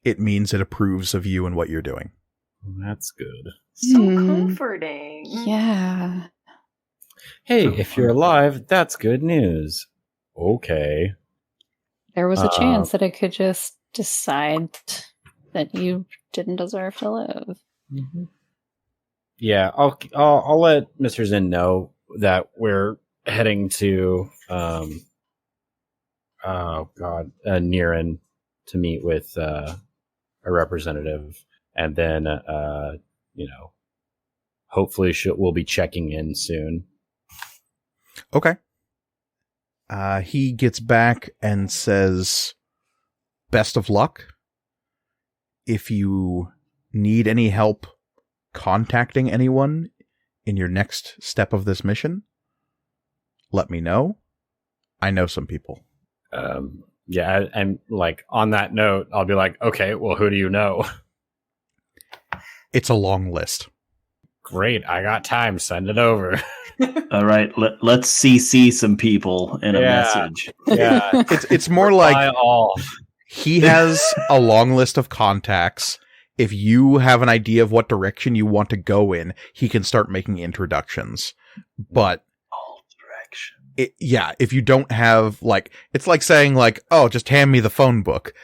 it means it approves of you and what you're doing. That's good. So comforting. Yeah. Hey, if you're alive, that's good news. Okay. There was a chance that I could just decide that you didn't deserve to live. Yeah, I'll let Mr. Zin know that we're heading to Niran to meet with a representative, and then hopefully we'll be checking in soon. Okay. He gets back and says, best of luck. If you need any help contacting anyone in your next step of this mission, let me know. I know some people. Yeah, and like on that note, I'll be like, okay, well, who do you know? It's a long list. Great, I got time. Send it over. All right, let's CC some people in a message. Yeah, It's more like all. He has a long list of contacts. If you have an idea of what direction you want to go in, he can start making introductions. But All direction. If you don't have, like, it's like saying, like, oh, just hand me the phone book.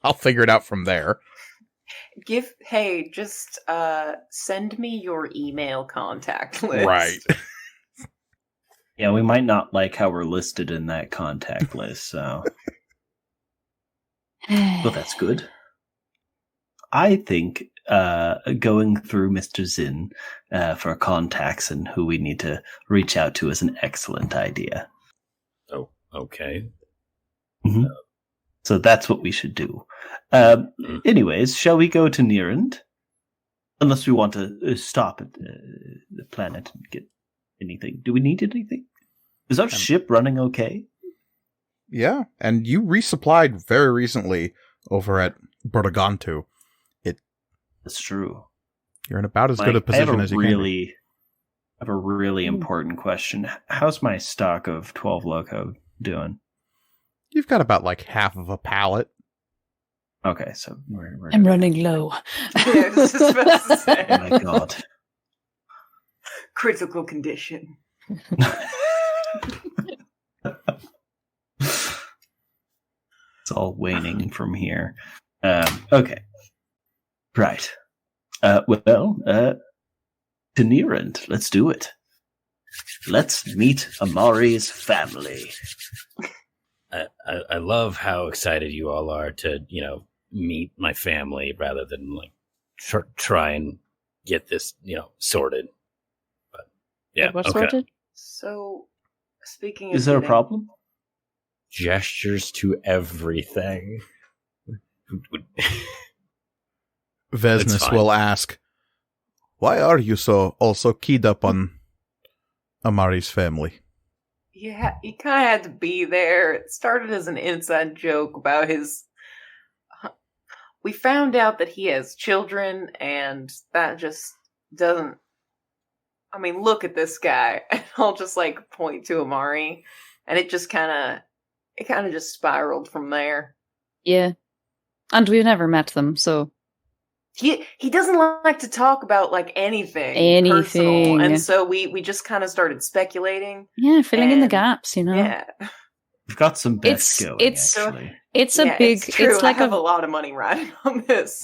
I'll figure it out from there. Just send me your email contact list. Right. Yeah, we might not like how we're listed in that contact list, so... Well, that's good. I think going through Mr. Zinn for contacts and who we need to reach out to is an excellent idea. Oh, okay. Mm-hmm. So that's what we should do. Anyways, shall we go to Nierend? Unless we want to stop at the planet and get anything. Do we need anything? Is our ship running okay? Yeah, and you resupplied very recently over at Bortogantu. That's true. You're in about as good a position as you can be. I have a really important question. How's my stock of 12 Loco doing? You've got about like half of a pallet. Okay, so we're I'm running low. Yeah, I was just about to say. Oh my god. Critical condition. It's all waning from here. Okay. Right. To Nierend. Let's do it. Let's meet Amari's family. I love how excited you all are to, meet my family rather than like try and get this, sorted. But yeah, What's okay. sorted? So, speaking of... Is there a problem? Gestures to everything. Vesnes will ask, why are you also keyed up on Amari's family? Yeah, he kind of had to be there. It started as an inside joke about his... We found out that he has children, and that just doesn't... I mean, look at this guy. And I'll just, point to Amari, and it just kind of... It kind of just spiraled from there. Yeah. And we've never met them, so... He doesn't like to talk about, anything personal, and so we just kind of started speculating. Yeah, filling in the gaps, Yeah. We've got some bets going, actually. It's a big... It's true. It's like I have a lot of money riding on this.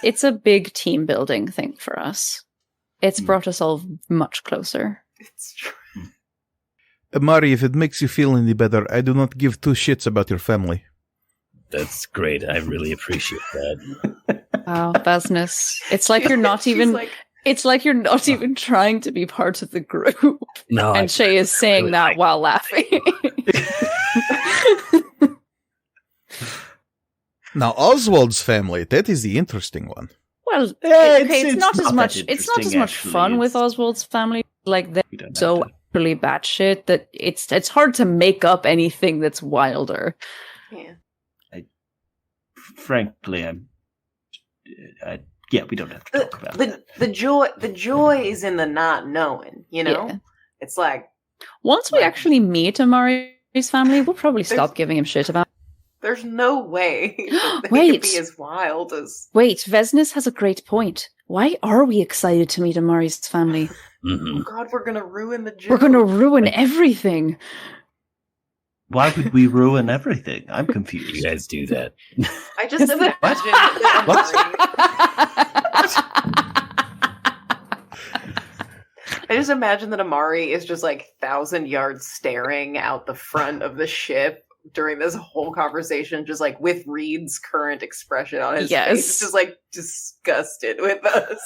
It's a big team building thing for us. It's brought us all much closer. It's true. Amari, if it makes you feel any better, I do not give two shits about your family. That's great. I really appreciate that. Wow, Vesnes. It's like you're not even... It's like you're not even trying to be part of the group. No, and Shay is saying really that while laughing. Now, Oswald's family, that is the interesting one. Well, it's not as much. It's not as much fun with Oswald's family. Like they're so utterly batshit that it's hard to make up anything that's wilder. Yeah. Frankly, we don't have to talk about that. The joy is in the not knowing. Yeah. It's like once we actually meet Amari's family, we'll probably stop giving him shit about. There's no way they could be as wild as... Wait, Vesnes has a great point. Why are we excited to meet Amari's family? Oh God, we're going to ruin the joke. We're going to ruin everything. Why would we ruin everything? I'm confused. You guys do that. I just imagine... I just imagine that Amari is just 1,000 yards staring out the front of the ship during this whole conversation, just with Reed's current expression on his face, just disgusted with us.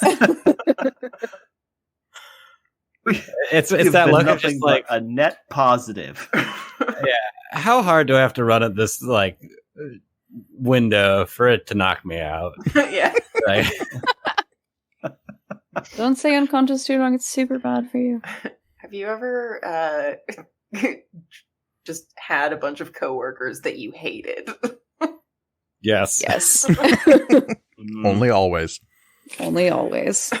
it's that look of just a net positive. Yeah. How hard do I have to run at this window for it to knock me out? Yeah. Don't stay unconscious too long. It's super bad for you. Have you ever just had a bunch of coworkers that you hated. Yes. Yes. Only always. Only always.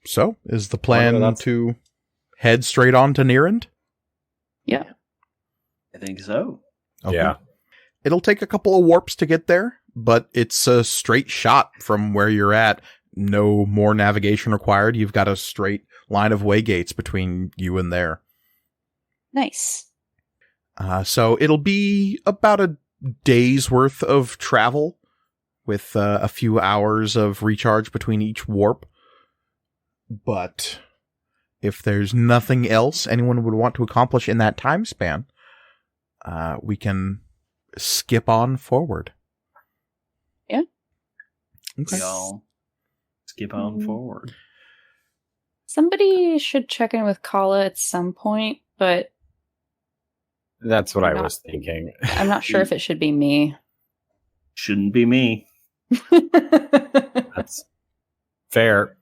So, is the plan that's- to head straight on to Nearend? Yeah. I think so. Okay. Yeah. It'll take a couple of warps to get there, but it's a straight shot from where you're at. No more navigation required. You've got a straight line of waygates between you and there. Nice. So it'll be about a day's worth of travel with a few hours of recharge between each warp. But if there's nothing else anyone would want to accomplish in that time span, we can skip on forward. Yeah. Okay. We all skip on forward. Somebody should check in with Kala at some point, but That's what I Not- was thinking. I'm not sure if it should be me. Shouldn't be me. That's fair.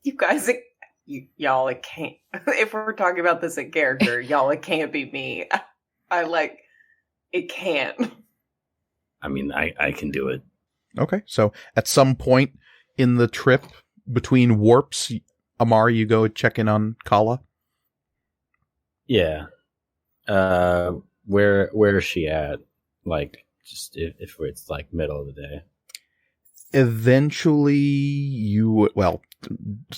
You guys, y'all, it can't. If we're talking about this in character, y'all, it can't be me. It can't. I mean, I can do it. Okay, so at some point in the trip between warps, Amari, you go check in on Kala. Yeah. Where is she at? Like, just if it's like middle of the day. Eventually,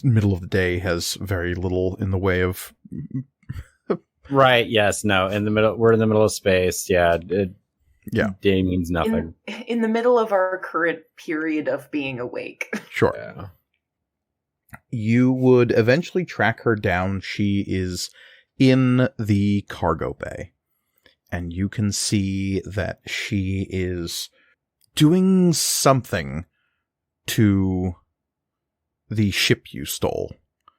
middle of the day has very little in the way of. Right. Yes. No. In the middle. We're in the middle of space. Yeah. Yeah. Day means nothing. In the middle of our current period of being awake. Sure. Yeah. You would eventually track her down. She is in the cargo bay. And you can see that she is doing something to the ship you stole.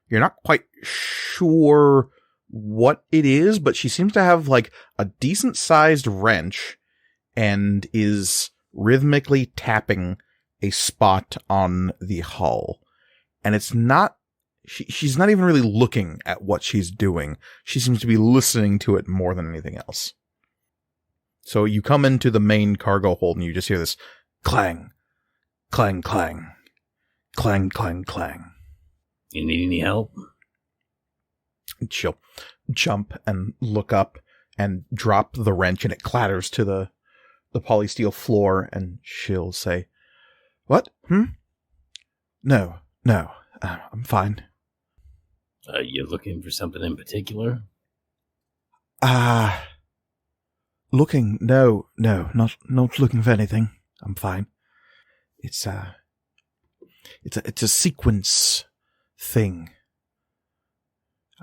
You're not quite sure what it is, but she seems to have like a decent sized wrench and is rhythmically tapping a spot on the hull. And it's not, she's not even really looking at what she's doing. She seems to be listening to it more than anything else. So you come into the main cargo hold and you just hear this clang, clang, clang, clang, clang, clang. You need any help? And she'll jump and look up and drop the wrench and it clatters to the polysteel floor and she'll say, "What? No, I'm fine." Are you looking for something in particular? Looking, no, not looking for anything. I'm fine. It's a sequence thing.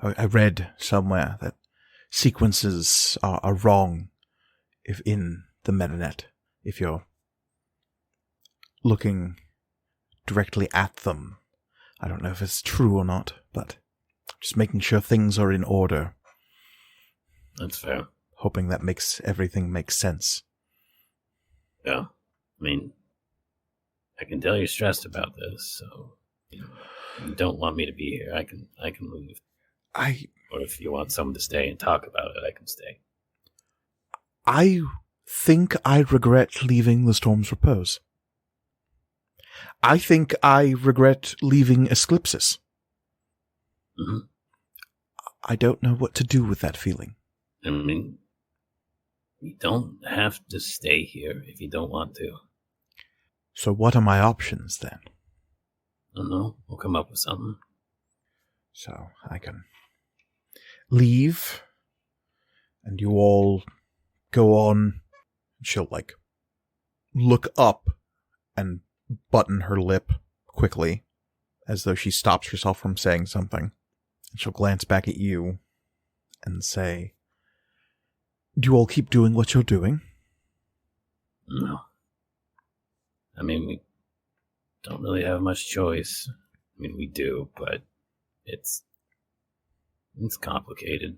I read somewhere that sequences are wrong if in the Metanet, if you're looking directly at them. I don't know if it's true or not, but just making sure things are in order. That's fair. Hoping that makes everything make sense. Yeah. I mean, I can tell you're stressed about this, so you don't want me to be here. I can leave. Or if you want someone to stay and talk about it, I can stay. I think I regret leaving the Storm's Repose. I think I regret leaving Esclipsis. Mm-hmm. I don't know what to do with that feeling. I mean, you don't have to stay here if you don't want to. So what are my options then? I don't know. We'll come up with something. So I can leave and you all go on. She'll look up and button her lip quickly as though she stops herself from saying something. And she'll glance back at you and say, "Do you all keep doing what you're doing?" No. I mean, we don't really have much choice. I mean, we do, but it's complicated.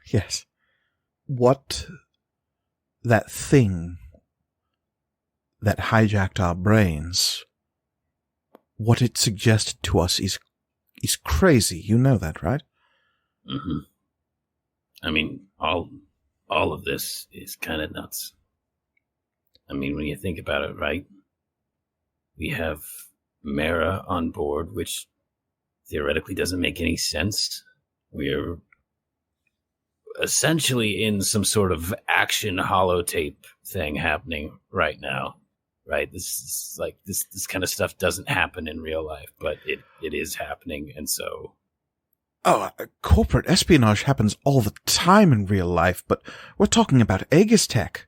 Yes. What that thing that hijacked our brains, what it suggested to us is crazy. You know that, right? Mm-hmm. I mean, all of this is kind of nuts. I mean, when you think about it, right? We have Mara on board, which theoretically doesn't make any sense. We're essentially in some sort of action holotape thing happening right now, right? This is like this kind of stuff doesn't happen in real life, but it is happening, and so. Oh, corporate espionage happens all the time in real life, but we're talking about Aegis Tech.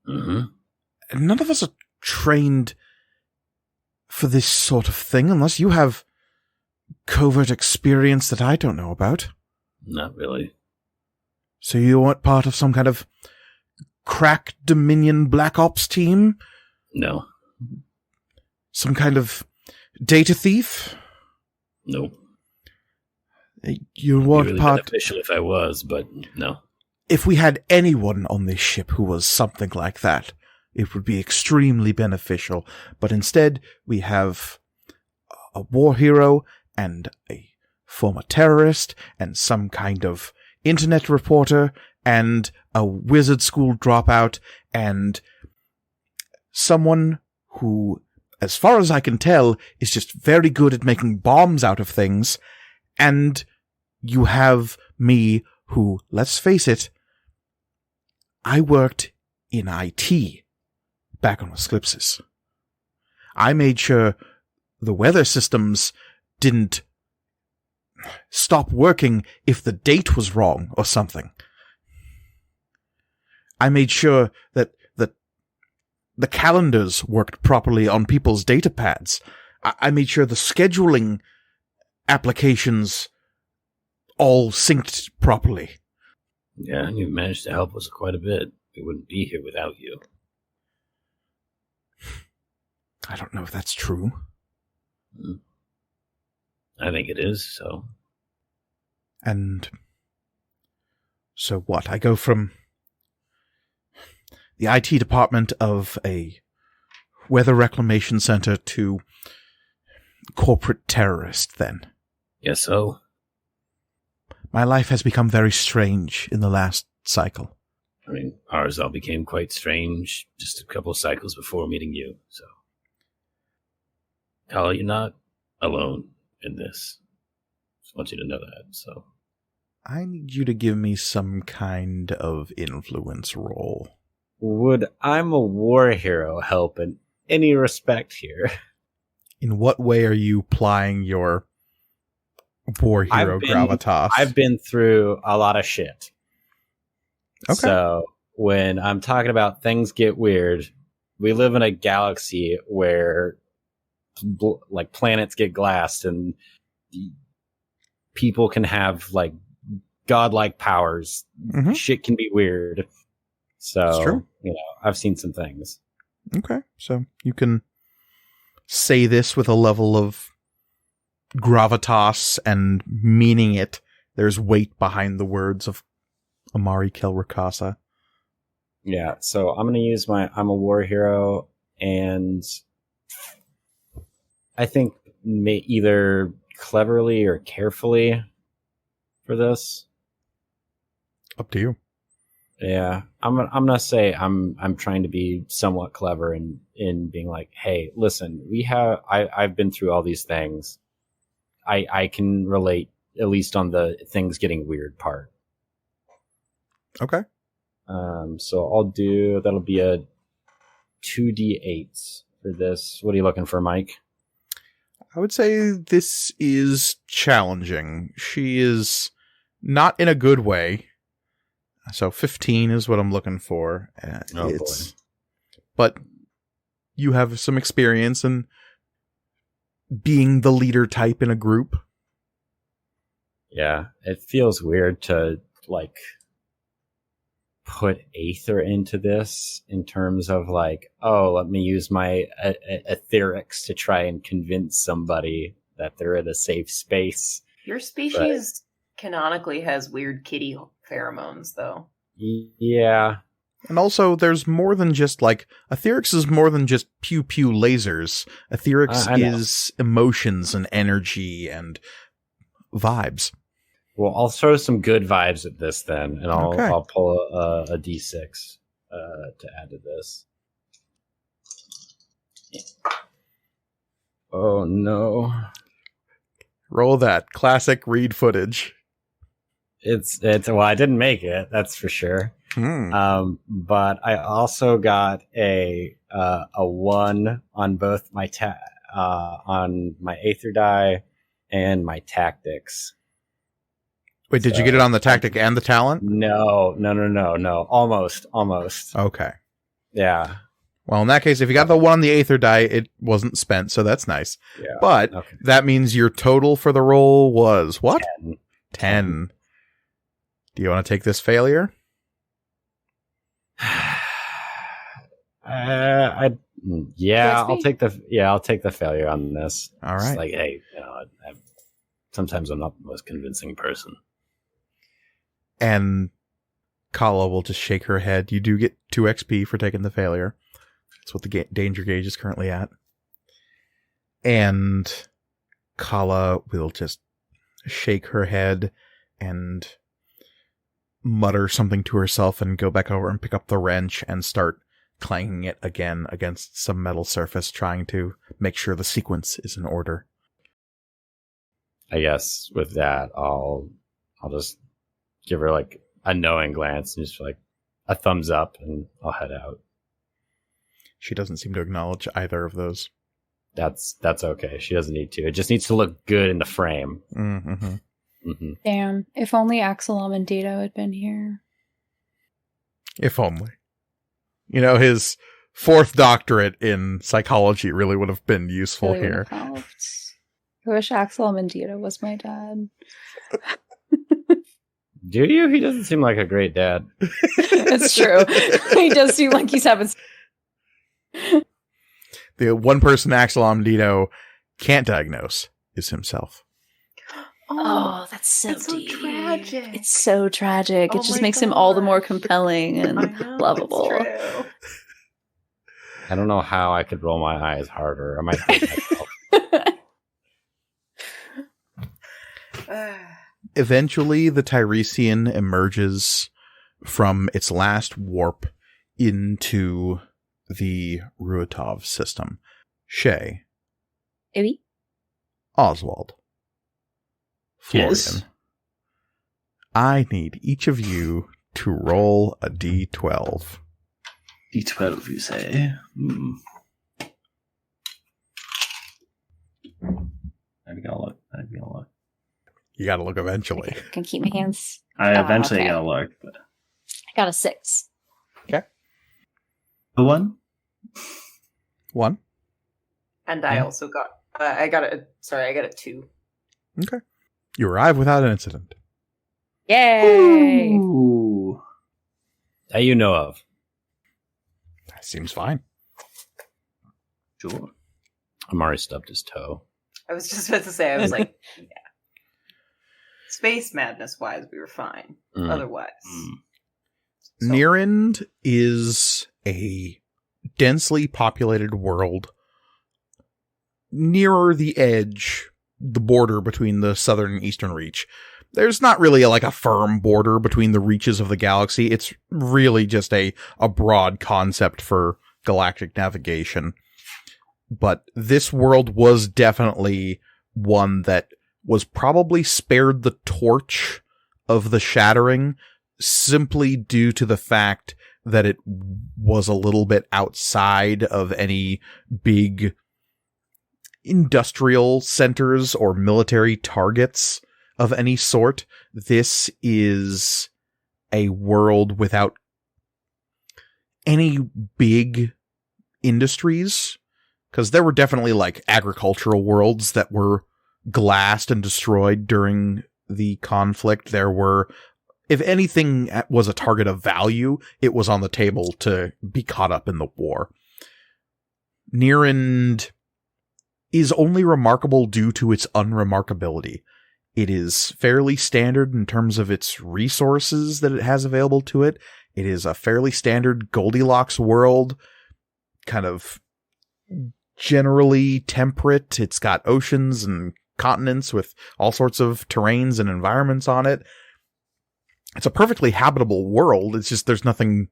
Mm-hmm. None of us are trained for this sort of thing unless you have covert experience that I don't know about. Not really. So you weren't part of some kind of crack Dominion Black Ops team? No. Some kind of data thief? Nope. You weren't It'd be really part... beneficial if I was, but no. If we had anyone on this ship who was something like that, it would be extremely beneficial. But instead, we have a war hero and a former terrorist and some kind of internet reporter and a wizard school dropout and someone who, as far as I can tell, is just very good at making bombs out of things. And you have me who, let's face it, I worked in IT back on Esclipsis. I made sure the weather systems didn't stop working if the date was wrong or something. I made sure that the calendars worked properly on people's data pads. I made sure the scheduling applications all synced properly. Yeah, you've managed to help us quite a bit. We wouldn't be here without you. I don't know if that's true. I think it is, so. And so what? I go from the IT department of a weather reclamation center to corporate terrorist, then. Yes, so. My life has become very strange in the last cycle. I mean, ours all became quite strange just a couple of cycles before meeting you, so. Kala, you're not alone in this. Just want you to know that, so. I need you to give me some kind of influence role. Would I'm a war hero help in any respect here? In what way are you plying your war hero gravitas? I've been through a lot of shit. Okay. So when I'm talking about things get weird, we live in a galaxy where like planets get glassed and people can have like godlike powers. Mm-hmm. Shit can be weird. So, it's true. You know, I've seen some things. Okay. So you can say this with a level of gravitas and meaning it. There's weight behind the words of Amari Kelrakasa. Yeah, so I'm going to use I'm a war hero, and I think either cleverly or carefully for this. Up to you. Yeah, I'm gonna say I'm trying to be somewhat clever in being like, hey, listen, I've been through all these things. I can relate at least on the things getting weird part. Okay. So that'll be a 2d8 for this. What are you looking for, Mike? I would say this is challenging. She is not in a good way. So 15 is what I'm looking for. Boy. But you have some experience in being the leader type in a group. Yeah, it feels weird to like put Aether into this in terms of like, oh, let me use my etherics to try and convince somebody that they're in a safe space. Your species canonically has weird kitty pheromones, though. Yeah. And also, there's more than just, like, etherics is more than just pew-pew lasers. Etherics is emotions and energy and vibes. Well, I'll throw some good vibes at this then, and I'll pull a d6 to add to this. Oh no! Roll that classic Reed footage. It's well, I didn't make it, that's for sure. But I also got a 1 on both my on my Aether die and my tactics. Wait, did you get it on the tactic and the talent? No. Almost. Okay. Yeah. Well, in that case, if you got the 1 on the Aether die, it wasn't spent, so that's nice. Yeah. But that means your total for the roll was what? 10. Do you want to take this failure? I'll take the failure on this. All right. It's like, hey, sometimes I'm not the most convincing person. And Kala will just shake her head. You do get 2 XP for taking the failure. That's what the danger gauge is currently at. And Kala will just shake her head and mutter something to herself and go back over and pick up the wrench and start clanging it again against some metal surface, trying to make sure the sequence is in order. I guess with that, I'll just give her like a knowing glance and just like a thumbs up, and I'll head out. She doesn't seem to acknowledge either of those. That's okay. She doesn't need to. It just needs to look good in the frame. Mm-hmm. Mm-hmm. Damn, if only Axelom and Dito had been here. If only. You know, his 4th doctorate in psychology really would have been useful Really here. I wish Axelom and Dito was my dad. Do you? He doesn't seem like a great dad. It's true. He does seem like he's having... The one person Axelom Dino can't diagnose is himself. Oh, that's so deep. Tragic. It's so tragic. It just makes him all the more compelling and lovable. It's true. I don't know how I could roll my eyes harder. I might hurt myself. Eventually, the Tiresian emerges from its last warp into the Ruatov system. Shay. Maybe? Oswald. Florian. Yes. I need each of you to roll a d12. D12, you say? I'm gonna look. You gotta look eventually. I can keep my hands. I eventually okay. gotta look. But... I got a 6. Okay. A 1? 1. And I also got I got a 2. Okay. You arrive without an incident. Yay! Ooh. That you know of. That seems fine. Sure. Amari stubbed his toe. I was just about to say, I was like, yeah. Space madness wise, we were fine. Otherwise. So. Nirend is a densely populated world nearer the edge, the border between the southern and eastern reach. There's not really like a firm border between the reaches of the galaxy. It's really just a broad concept for galactic navigation. But this world was definitely one that was probably spared the torch of the shattering simply due to the fact that it was a little bit outside of any big industrial centers or military targets of any sort. This is a world without any big industries, because there were definitely like agricultural worlds that were glassed and destroyed during the conflict. There were, if anything was a target of value, it was on the table to be caught up in the war. Nirend is only remarkable due to its unremarkability. It is fairly standard in terms of its resources that it has available to it. It is a fairly standard Goldilocks world, kind of generally temperate. It's got oceans and continents with all sorts of terrains and environments on it. It's a perfectly habitable world. It's just there's nothing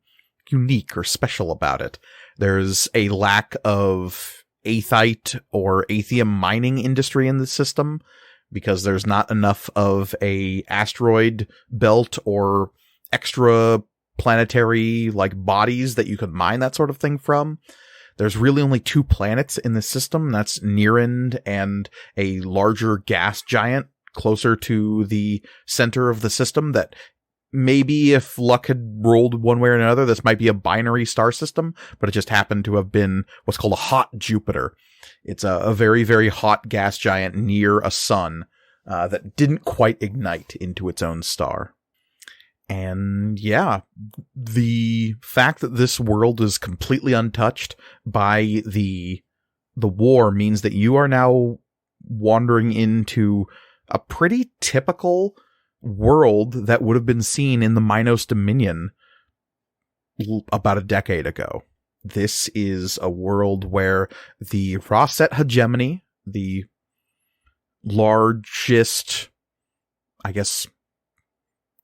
unique or special about it. There's a lack of aethite or aethium mining industry in the system because there's not enough of a asteroid belt or extra planetary like bodies that you could mine that sort of thing from. There's really only 2 planets in the system. That's Nearend and a larger gas giant closer to the center of the system that maybe if luck had rolled one way or another, this might be a binary star system, but it just happened to have been what's called a hot Jupiter. It's a very, very hot gas giant near a sun that didn't quite ignite into its own star. And yeah, the fact that this world is completely untouched by the war means that you are now wandering into a pretty typical world that would have been seen in the Minos Dominion about a decade ago. This is a world where the Rosset hegemony, the largest, I guess,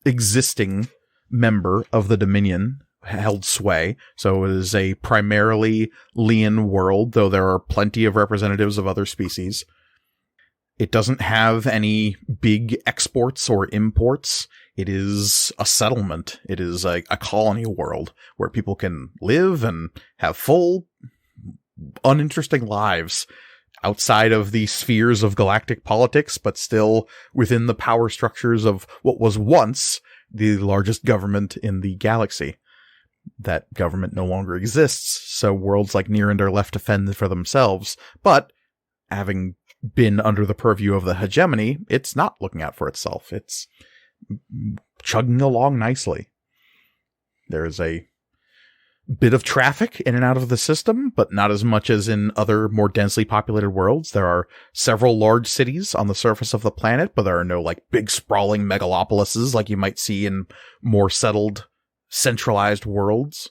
existing member of the Dominion, held sway. So it is a primarily Lean world, though there are plenty of representatives of other species. It doesn't have any big exports or imports. It is a settlement. It is a colony world where people can live and have full, uninteresting lives outside of the spheres of galactic politics, but still within the power structures of what was once the largest government in the galaxy. That government no longer exists, so worlds like Nearend are left to fend for themselves, but having been under the purview of the hegemony, it's not looking out for itself. It's chugging along nicely. There's a bit of traffic in and out of the system, but not as much as in other more densely populated worlds. There are several large cities on the surface of the planet, but there are no like big sprawling megalopolises like you might see in more settled, centralized worlds.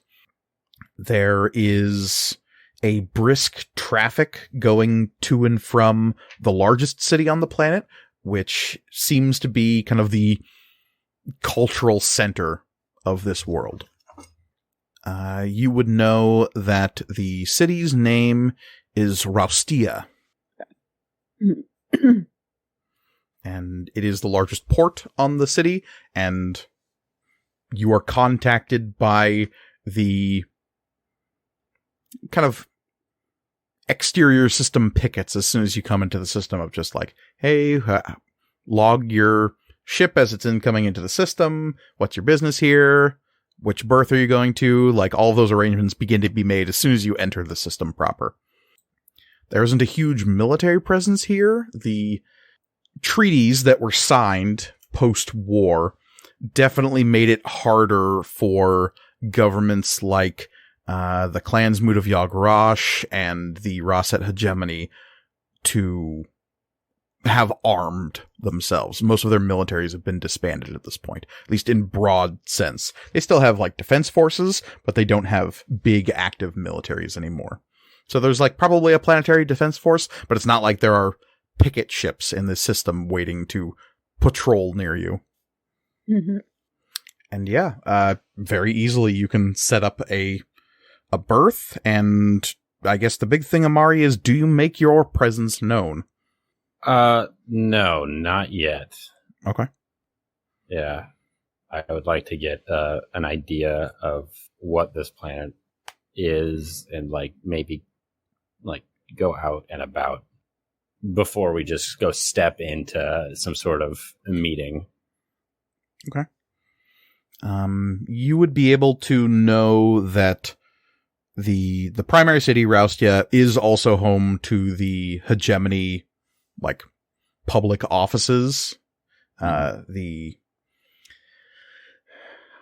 There is a brisk traffic going to and from the largest city on the planet, which seems to be kind of the cultural center of this world. You would know that the city's name is Raustia. And it is the largest port on the city, and you are contacted by the kind of exterior system pickets as soon as you come into the system of just like, hey, log your ship as it's incoming into the system. What's your business here? Which berth are you going to? Like, all of those arrangements begin to be made as soon as you enter the system proper. There isn't a huge military presence here. The treaties that were signed post-war definitely made it harder for governments like the Clansmoot of Yagurash and the Rosset hegemony to have armed themselves. Most of their militaries have been disbanded at this point, at least in broad sense. They still have like defense forces, but they don't have big active militaries anymore. So there's like probably a planetary defense force, but it's not like there are picket ships in this system waiting to patrol near you. Mm-hmm. And yeah, very easily you can set up a berth, and I guess the big thing, Amari, is do you make your presence known? No, not yet. Okay. Yeah. I would like to get an idea of what this planet is and like maybe like go out and about before we just go step into some sort of meeting. Okay. You would be able to know that the primary city, Raustia, is also home to the hegemony, like, public offices. I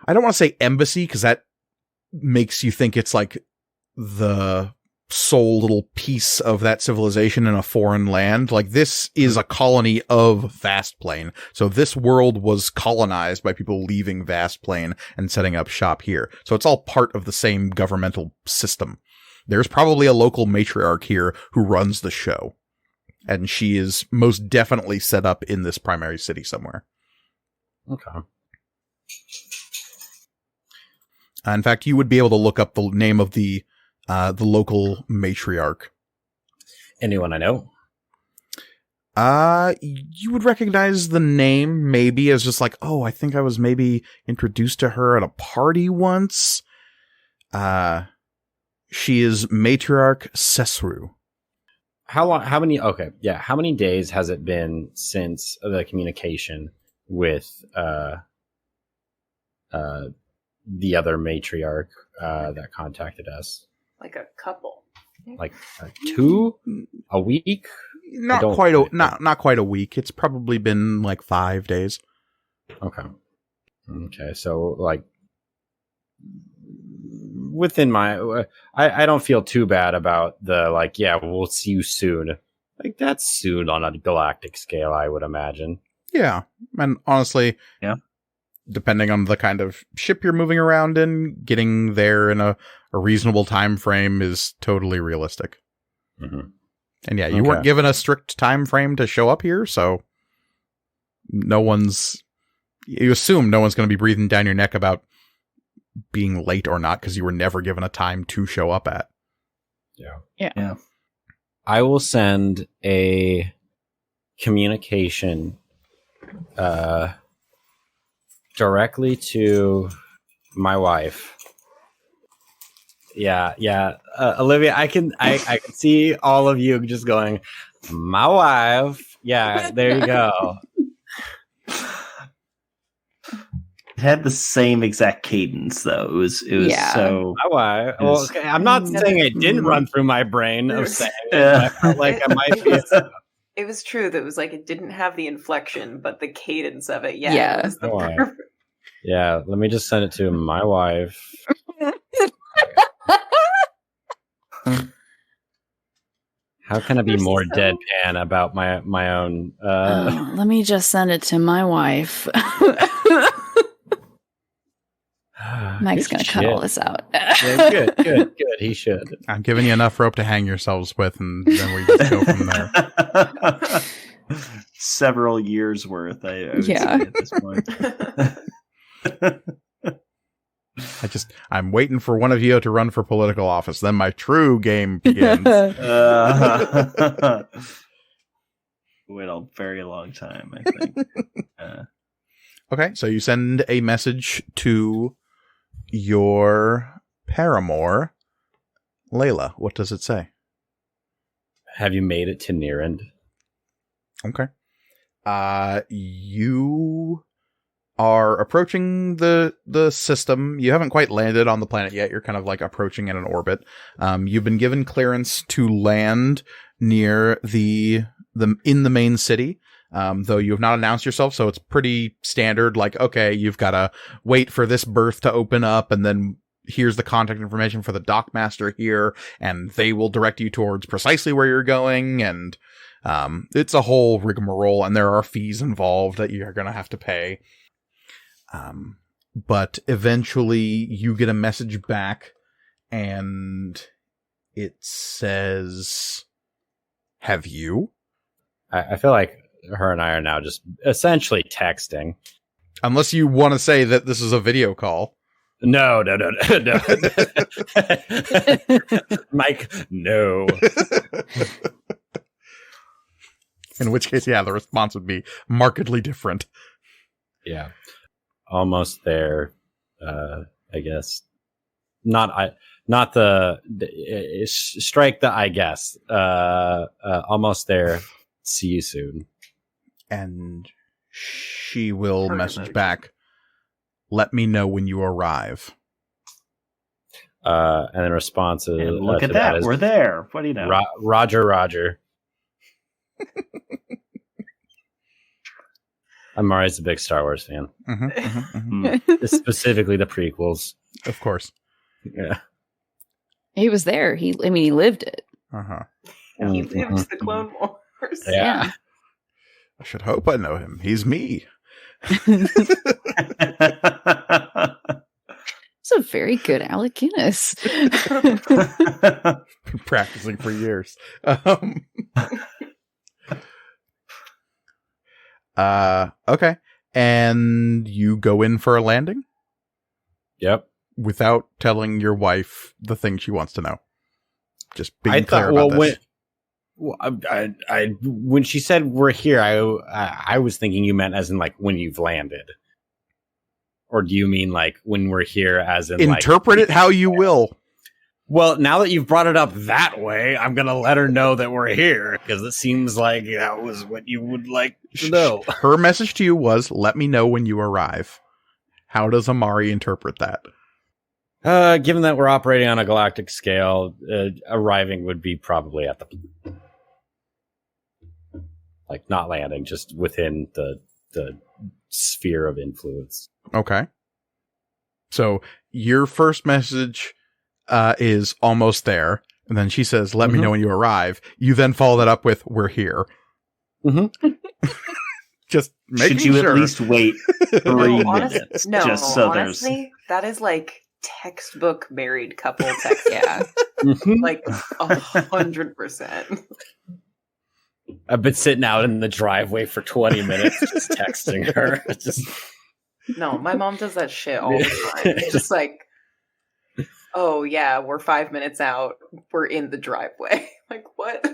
don't want to say embassy, because that makes you think it's like the sole little piece of that civilization in a foreign land. Like, this is a colony of Vastplane. So this world was colonized by people leaving Vastplane and setting up shop here. So it's all part of the same governmental system. There's probably a local matriarch here who runs the show. And she is most definitely set up in this primary city somewhere. Okay. In fact, you would be able to look up the name of the local matriarch. Anyone I know? You would recognize the name maybe as just like, oh, I think I was maybe introduced to her at a party once. She is Matriarch Sesru. How many days has it been since the communication with the other matriarch that contacted us? Like a couple. Like 2? A week? Not quite a week. It's probably been like 5 days. Okay. So like within my, I don't feel too bad about the like, yeah, we'll see you soon. Like that's soon on a galactic scale, I would imagine. Yeah. And honestly, yeah, depending on the kind of ship you're moving around in, getting there in a reasonable time frame is totally realistic. Mm-hmm. And yeah, you weren't given a strict time frame to show up here, so you assume no one's going to be breathing down your neck about being late or not because you were never given a time to show up at. Yeah. I will send a communication directly to my wife. Yeah. Olivia, I can see all of you just going, my wife. Yeah, there you go. It had the same exact cadence, though. It was so. My wife. Well, okay, I'm not saying it didn't run through my brain of saying it. I felt like I might be. It was true that it was like it didn't have the inflection, but the cadence of it, Yeah. It was the perfect. Yeah, let me just send it to my wife. How can I be more deadpan about my own? Let me just send it to my wife. Mike's gonna cut all this out. Yeah, good. He should. I'm giving you enough rope to hang yourselves with, and then we just go from there. Several years worth, I would say at this point. I'm waiting for one of you to run for political office. Then my true game begins. Wait a very long time, I think. Okay, so you send a message to your paramour, Layla. What does it say? Have you made it to near end? Okay. You are approaching the system. You haven't quite landed on the planet yet. You're kind of like approaching in an orbit. You've been given clearance to land near in the main city. Though you have not announced yourself, so it's pretty standard. Like, okay, you've got to wait for this berth to open up, and then here's the contact information for the dockmaster here, and they will direct you towards precisely where you're going. And it's a whole rigmarole, and there are fees involved that you're going to have to pay. But eventually you get a message back, and it says, "Have you?" I feel like her and I are now just essentially texting. Unless you want to say that this is a video call. No. Mike, no. In which case, yeah, the response would be markedly different. Yeah. Almost there, I guess. Strike the I guess. Almost there. See you soon. And she will message back, "Let me know when you arrive." And then response is, and look at that. We're there. What do you know? Roger. I'm always a big Star Wars fan. Specifically the prequels. Of course. Yeah. He was there. He lived it. He lived the Clone Wars. Yeah. I should hope I know him. He's me. It's a very good Alec Guinness. Been practicing for years. Okay. And you go in for a landing? Yep. Without telling your wife the thing she wants to know. Just being clear about this. When she said we're here, I was thinking you meant as in like when you've landed. Or do you mean like when we're here as in interpret it how you will. Well, now that you've brought it up that way, I'm going to let her know that we're here because it seems like that was what you would like to know. Her message to you was, let me know when you arrive. How does Amari interpret that? Given that we're operating on a galactic scale, arriving would be probably at the... Like, not landing, just within the sphere of influence. Okay. So, your first message... is almost there, and then she says, let me know when you arrive. You then follow that up with, we're here. Just making Should you sure. at least wait 3 minutes? No, just so honestly, that is like textbook married couple text. Yeah. Like 100%. I've been sitting out in the driveway for 20 minutes just texting her. No, my mom does that shit all the time. It's just like, oh yeah, we're 5 minutes out. We're in the driveway. Like, what?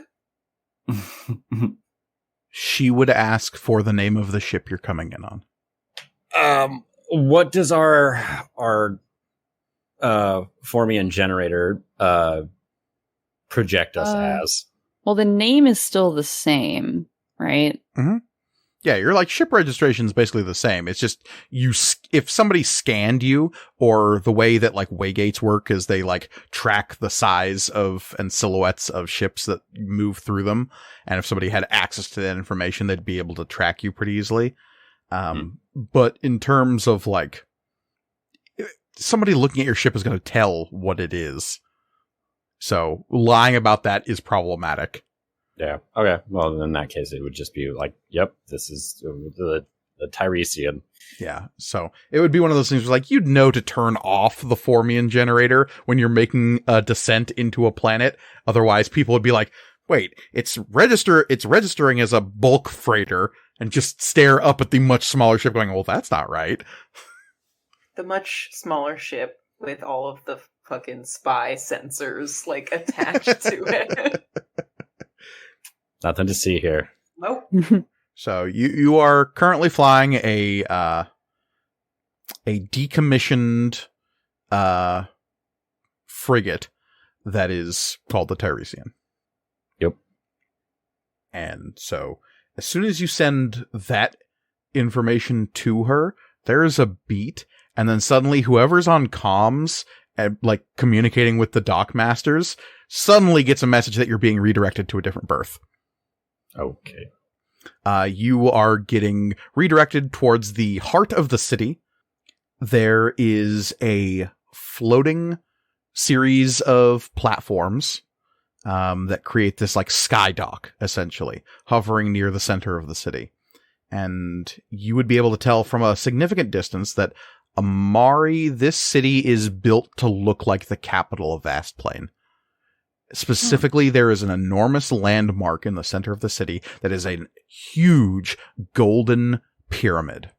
She would ask for the name of the ship you're coming in on. What does our Formian generator project us as? Well, the name is still the same, right? Mm-hmm. Yeah, you're like, ship registration is basically the same. It's just if somebody scanned you, or the way that like waygates work is they like track the size of and silhouettes of ships that move through them. And if somebody had access to that information, they'd be able to track you pretty easily. But in terms of like somebody looking at your ship is going to tell what it is. So lying about that is problematic. Yeah. Okay. Well, in that case, it would just be like, yep, this is the Tiresian. Yeah. So it would be one of those things where, like, you'd know to turn off the Formian generator when you're making a descent into a planet. Otherwise, people would be like, wait, it's registering as a bulk freighter, and just stare up at the much smaller ship going, well, that's not right. The much smaller ship with all of the fucking spy sensors, like, attached to it. Nothing to see here. Nope. So you are currently flying a decommissioned frigate that is called the Tiresian. Yep. And so as soon as you send that information to her, there is a beat, and then suddenly whoever's on comms and like communicating with the dockmasters suddenly gets a message that you're being redirected to a different berth. Okay. You are getting redirected towards the heart of the city. There is a floating series of platforms that create this like sky dock, essentially, hovering near the center of the city. And you would be able to tell from a significant distance that Amari, this city is built to look like the capital of Vastplane. Specifically, there is an enormous landmark in the center of the city that is a huge golden pyramid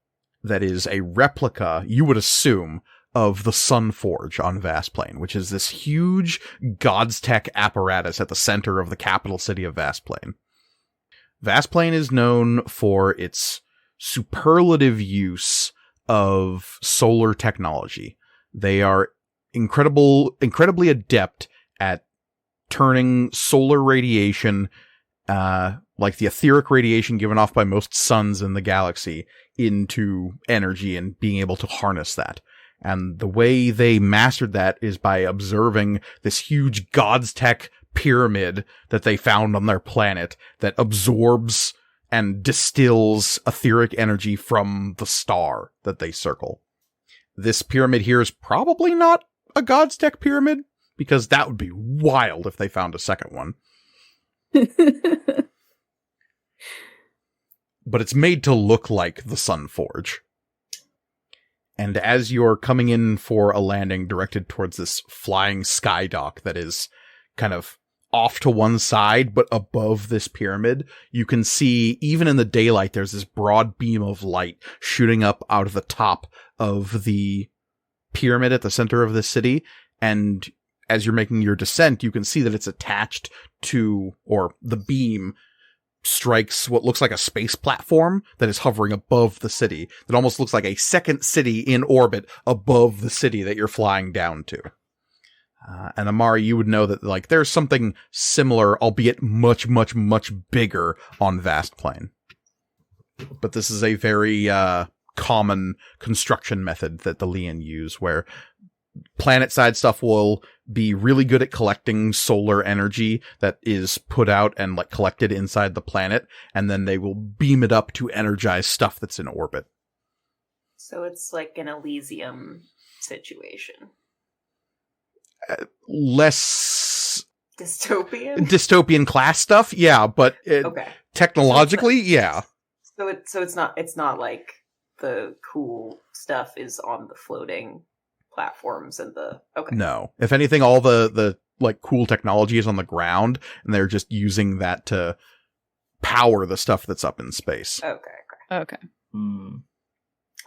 that is a replica, you would assume, of the Sun Forge on Vastplane, which is this huge Aegis Tech apparatus at the center of the capital city of Vastplane. Vastplane is known for its superlative use of solar technology. They are incredibly adept at turning solar radiation, like the etheric radiation given off by most suns in the galaxy, into energy and being able to harness that. And the way they mastered that is by observing this huge Aegis Tech pyramid that they found on their planet that absorbs and distills etheric energy from the star that they circle. This pyramid here is probably not a Aegis Tech pyramid, because that would be wild if they found a second one. But it's made to look like the Sun Forge. And as you're coming in for a landing directed towards this flying sky dock that is kind of off to one side, but above this pyramid, you can see, even in the daylight, there's this broad beam of light shooting up out of the top of the pyramid at the center of the city. And as you're making your descent, you can see that it's attached to, or the beam strikes what looks like a space platform that is hovering above the city. That almost looks like a second city in orbit above the city that you're flying down to. And Amari, you would know that like there's something similar, albeit much, much, much bigger on Vast Plane. But this is a very common construction method that the Leon use, where planet-side stuff will be really good at collecting solar energy that is put out and like collected inside the planet, and then they will beam it up to energize stuff that's in orbit. So it's like an Elysium situation. Less dystopian class stuff, yeah, but okay. Technologically, yeah. So it's not like the cool stuff is on the floating platforms and the okay. No. If anything, all the like cool technology is on the ground, and they're just using that to power the stuff that's up in space. Okay.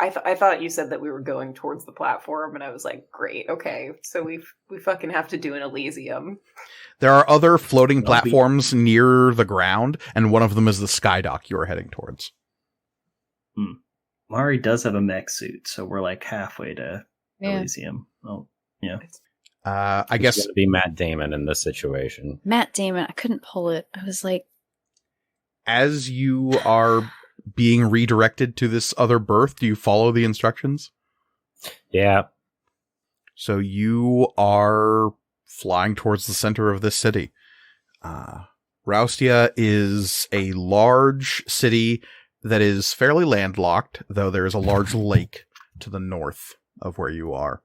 I thought you said that we were going towards the platform, and I was like, great, okay. So we fucking have to do an Elysium. There are other floating platforms near the ground, and one of them is the skydock you are heading towards. Mari does have a mech suit, so we're like halfway to Elysium. Oh, yeah. I guess it's going to be Matt Damon in this situation. Matt Damon, I couldn't pull it. I was like, as you are being redirected to this other berth, do you follow the instructions? Yeah. So you are flying towards the center of this city. Raustia is a large city that is fairly landlocked, though there is a large lake to the north of where you are.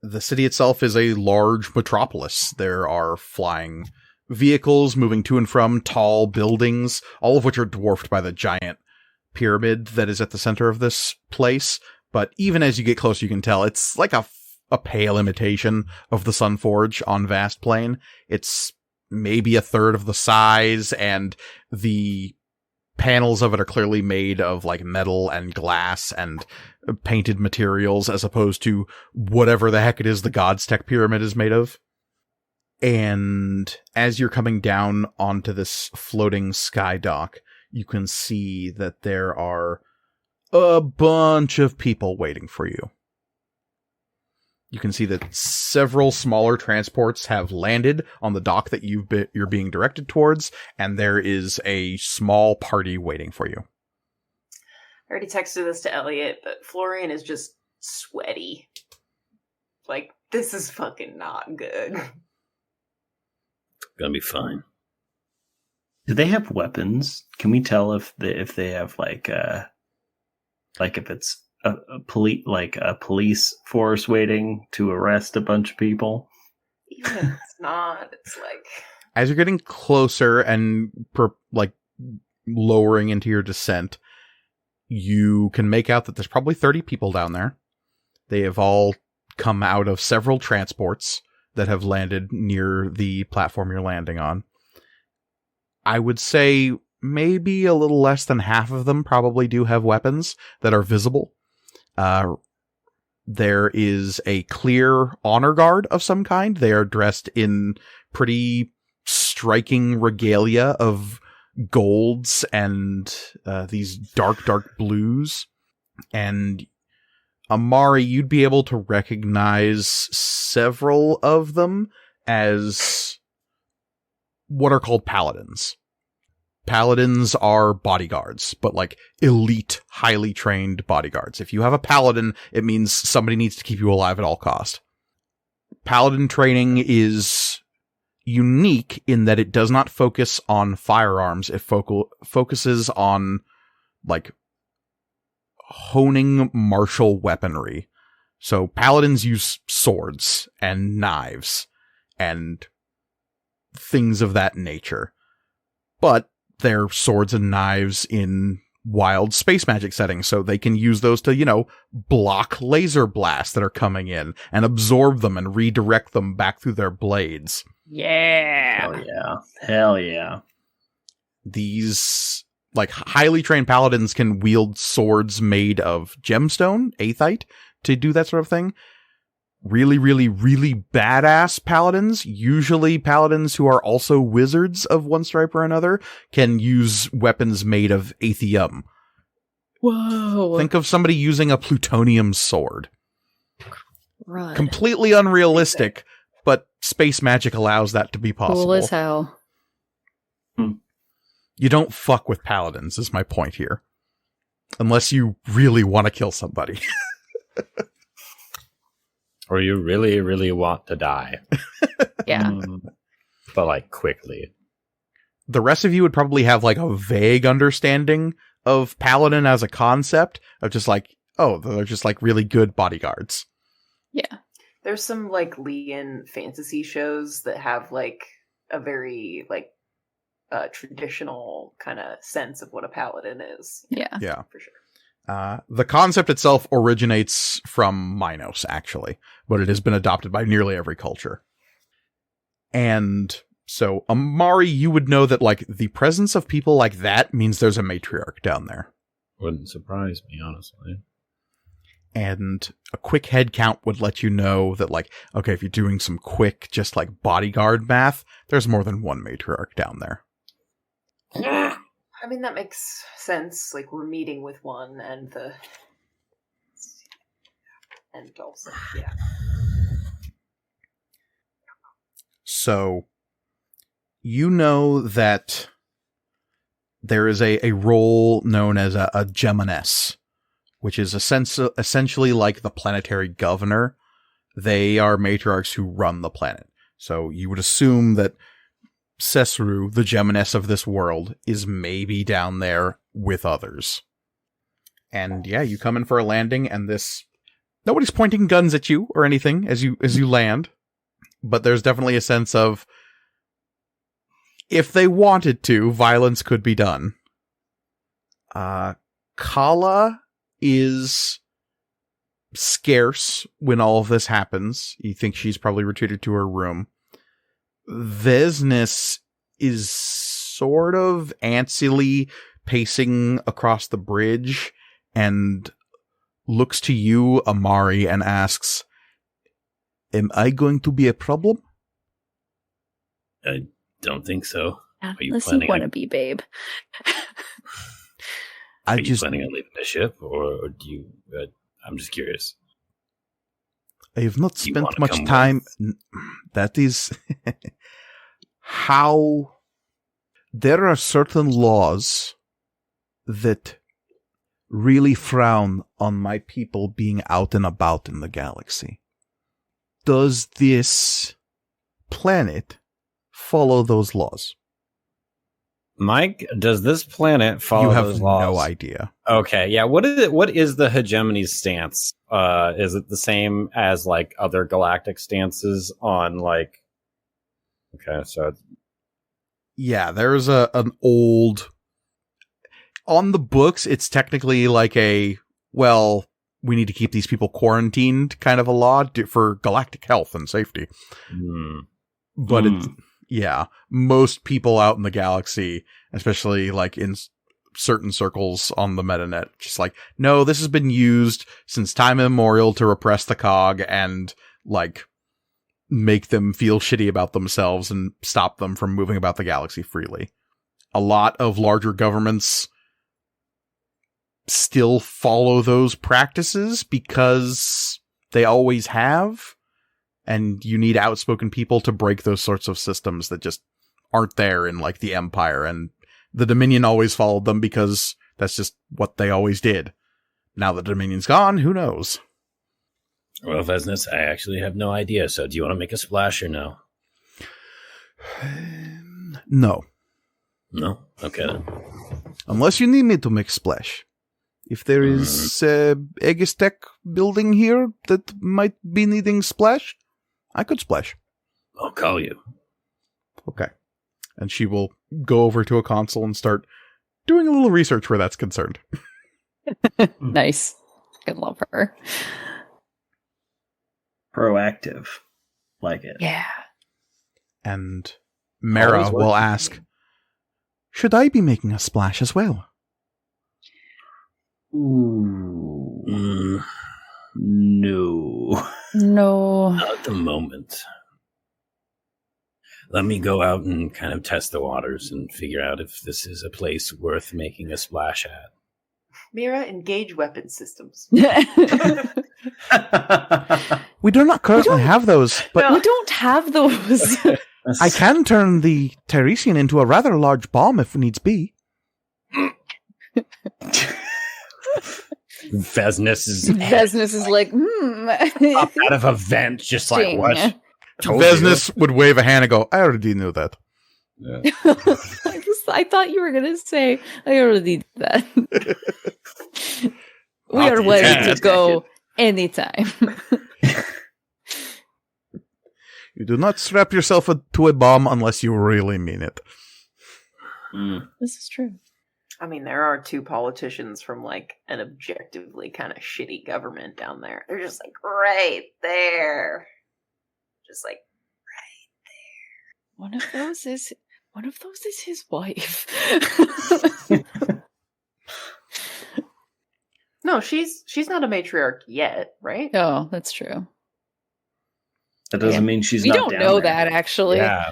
The city itself is a large metropolis. There are flying vehicles moving to and from tall buildings, all of which are dwarfed by the giant pyramid that is at the center of this place. But even as you get closer, you can tell it's like a pale imitation of the Sunforge on Vast Plane. It's maybe a third of the size, and the panels of it are clearly made of like metal and glass and painted materials, as opposed to whatever the heck it is the Aegis Tech pyramid is made of. And as you're coming down onto this floating sky dock, you can see that there are a bunch of people waiting for you. You can see that several smaller transports have landed on the dock that you're being directed towards, and there is a small party waiting for you. I already texted this to Elliot, but Florian is just sweaty. Like, this is fucking not good. Gonna be fine. Do they have weapons? Can we tell if they have like if it's a police force waiting to arrest a bunch of people? Even if it's not, it's like, as you're getting closer and lowering into your descent, you can make out that there's probably 30 people down there. They have all come out of several transports that have landed near the platform you're landing on. I would say maybe a little less than half of them probably do have weapons that are visible. There is a clear honor guard of some kind. They are dressed in pretty striking regalia of golds and these dark blues. And Amari, you'd be able to recognize several of them as what are called paladins. Paladins are bodyguards, but like elite, highly trained bodyguards. If you have a paladin, it means somebody needs to keep you alive at all cost. Paladin training is unique in that it does not focus on firearms. It focuses on like honing martial weaponry. So paladins use swords and knives and things of that nature. But they're swords and knives in wild space magic settings, so they can use those to, block laser blasts that are coming in and absorb them and redirect them back through their blades. Yeah. Hell yeah. Hell yeah. These like highly trained paladins can wield swords made of gemstone, aethite, to do that sort of thing. Really, really, really badass paladins, usually paladins who are also wizards of one stripe or another, can use weapons made of aethium. Whoa. Think of somebody using a plutonium sword. Right. Completely unrealistic, but space magic allows that to be possible. Cool as hell. You don't fuck with paladins, is my point here. Unless you really want to kill somebody. Or you really, really want to die. Yeah. But, like, quickly. The rest of you would probably have, like, a vague understanding of paladin as a concept, of just like, oh, they're just, like, really good bodyguards. Yeah. There's some, like, Leon fantasy shows that have, like, a very, like, traditional kind of sense of what a paladin is. Yeah. Yeah. For sure. The concept itself originates from Minos, actually, but it has been adopted by nearly every culture. And so, Amari, you would know that, like, the presence of people like that means there's a matriarch down there. Wouldn't surprise me, honestly. And a quick head count would let you know that, like, okay, if you're doing some quick, just, like, bodyguard math, there's more than one matriarch down there. I mean, that makes sense. Like, we're meeting with one, and also, yeah. So, you know that there is a role known as a geminess, which is essentially like the planetary governor. They are matriarchs who run the planet. So you would assume that Cesru, the geminess of this world, is maybe down there with others. And yeah, you come in for a landing, and nobody's pointing guns at you or anything as you land. But there's definitely a sense of, if they wanted to, violence could be done. Kala is scarce when all of this happens. You think she's probably retreated to her room. Vesnes is sort of antsily pacing across the bridge and looks to you, Amari, and asks, am I going to be a problem? I don't think so. Unless you want to be, babe. Are you planning on leaving the ship, or do you... I'm just curious. I have not spent much time... That is... how... There are certain laws that really frown on my people being out and about in the galaxy. Does this planet follow those laws? Mike, does this planet follow those laws? You have no idea. Okay, yeah. What is the hegemony's stance? Is it the same as, like, other galactic stances on, like... Okay, so... Yeah, there's an old... On the books, it's technically like we need to keep these people quarantined kind of a law for galactic health and safety. But yeah, most people out in the galaxy, especially like in certain circles on the metanet, just like, no, this has been used since time immemorial to repress the cog and, like, make them feel shitty about themselves and stop them from moving about the galaxy freely. A lot of larger governments still follow those practices because they always have, and you need outspoken people to break those sorts of systems that just aren't there in, like, the Empire, and the Dominion always followed them because that's just what they always did. Now that Dominion's gone, who knows? Well, Vesnes, I actually have no idea, so do you want to make a splash or no? No. No? Okay, then. Unless you need me to make a splash. If there is Aegis Tech building here that might be needing splash, I could splash. I'll call you. Okay. And she will go over to a console and start doing a little research where that's concerned. Nice. I love her. Proactive. Like it. Yeah. And Mara will ask, should I be making a splash as well? Ooh. No. No. Not at the moment. Let me go out and kind of test the waters and figure out if this is a place worth making a splash at. Mira, engage weapon systems. We do not currently have those, but We don't have those. I can turn the Tiresian into a rather large bomb if needs be. Vesnus is like, up out of a vent, just like, what? Vesnus would wave a hand and go, I already knew that. Yeah. I thought you were going to say, I already did that. We are ready to go anytime. You do not strap yourself to a bomb unless you really mean it. This is true. I mean, there are 2 politicians from, like, an objectively kind of shitty government down there. They're just, like, right there. Just, like, right there. One of those is his wife. No, she's not a matriarch yet, right? Oh, that's true. That doesn't mean she's We not don't down know there. that, actually. Yeah.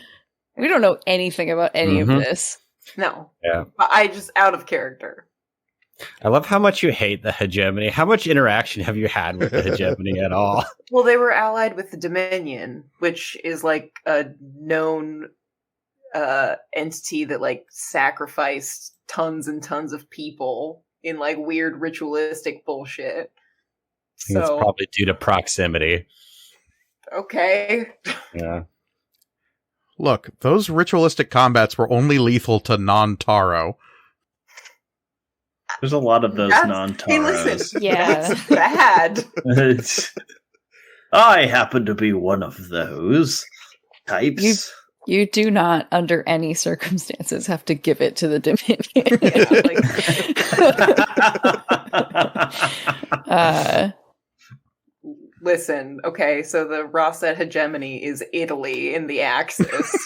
We don't know anything about any of this. No. Yeah. But I just out of character. I love how much you hate the hegemony. How much interaction have you had with the hegemony at all? Well, they were allied with the Dominion, which is like a known entity that like sacrificed tons and tons of people in like weird ritualistic bullshit. I think it's probably due to proximity. Okay. Yeah. Look, those ritualistic combats were only lethal to non-Taro. There's a lot of those Hey, non-Taros. listen, Yeah. that's bad. I happen to be one of those types. You do not, under any circumstances, have to give it to the Dominion. Listen, okay, so the Rosset hegemony is Italy in the Axis.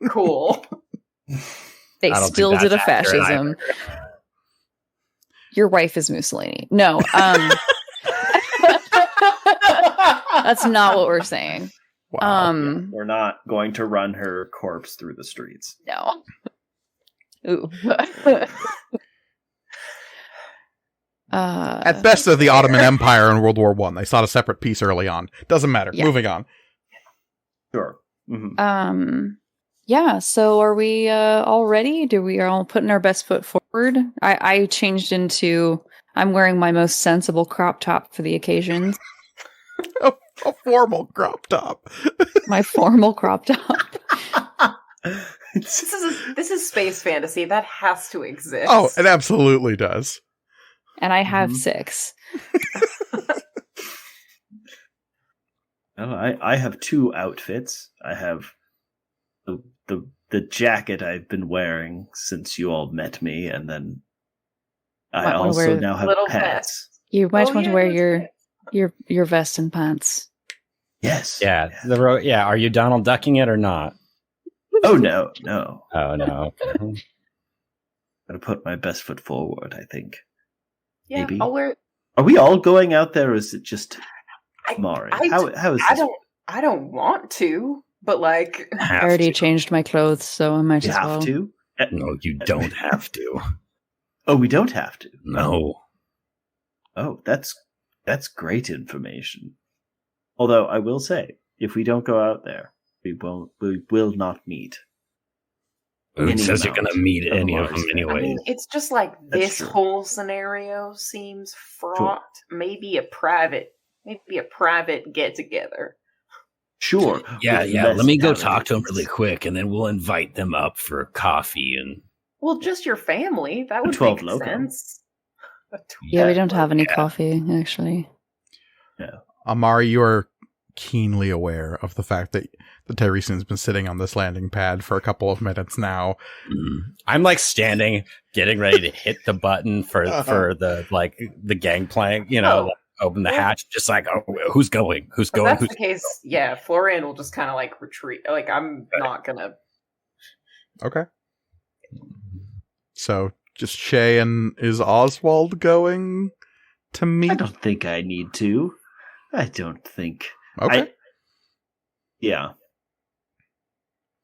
Cool. They I don't still think did a that's accurate fascism. Your wife is Mussolini. No, that's not what we're saying. Wow. We're not going to run her corpse through the streets. No. Ooh. At best, they're the Ottoman Empire in World War I. They sought a separate peace early on. Doesn't matter. Yeah. Moving on. Sure. Mhm. Yeah, so are we all ready? Do we all putting our best foot forward? I changed into, I'm wearing my most sensible crop top for the occasion. A formal crop top. My formal crop top. This is space fantasy. That has to exist. Oh, it absolutely does. And I have 6. Oh, I have 2 outfits. I have the jacket I've been wearing since you all met me, and then I Might wanna also wear now have little pants. You might Oh, want to yeah, wear that's your vest and pants. Yes. Yeah. Are you Donald Ducking it or not? Oh no. Oh, no. Okay. Gotta put my best foot forward, I think. yeah, maybe. I'll wear. Are we all going out there, or is it just I- Mari? I- How is this? I don't want to, but like, I already changed my clothes, so I might You as have well. to? No, you don't have to. Oh, we don't have to. No. Oh, that's great information. Although I will say, if we don't go out there, we will not meet. Who Any says you're amount going to meet of any of Mars them there. I anyway? mean, it's just like That's this true. whole scenario seems fraught. Maybe a private get together. Sure. Yeah. with Let less me go talk to them calories. really quick, and then we'll invite them up for coffee. And Well, just your family. That would 12 make loco. sense. Yeah, we don't have any Yeah. coffee, actually. Amari, you are keenly aware of the fact that the Tiresian's been sitting on this landing pad for a couple of minutes now. I'm like standing, getting ready to hit the button for the gangplank. You know, open the hatch, just like, oh, who's going? Who's If going? that's Who's the case, yeah, Florian will just kind of like retreat. Like, I'm not gonna. Okay. So just Shay and is Oswald going to meet? I don't think I need to. I don't think. Okay. Yeah.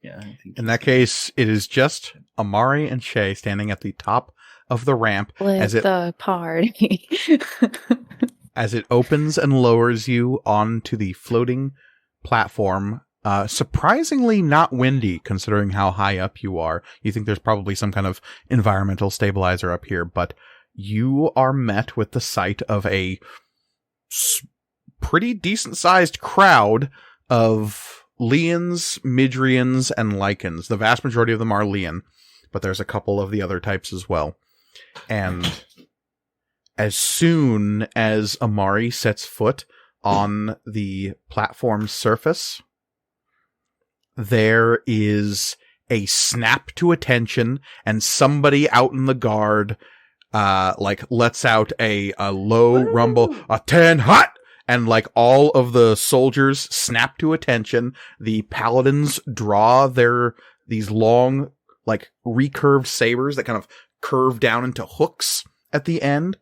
I think In that case, it is just Amari and Shay standing at the top of the ramp With the party. as it opens and lowers you onto the floating platform. Surprisingly not windy, considering how high up you are. You think there's probably some kind of environmental stabilizer up here, but you are met with the sight of a pretty decent-sized crowd of Leons, Midrians, and Lycans. The vast majority of them are Leon, but there's a couple of the other types as well. And as soon as Amari sets foot on the platform's surface, there is a snap to attention, and somebody out in the guard lets out a low rumble, a 10 hot, and like all of the soldiers snap to attention. The paladins draw these long, like recurved sabers that kind of curve down into hooks at the end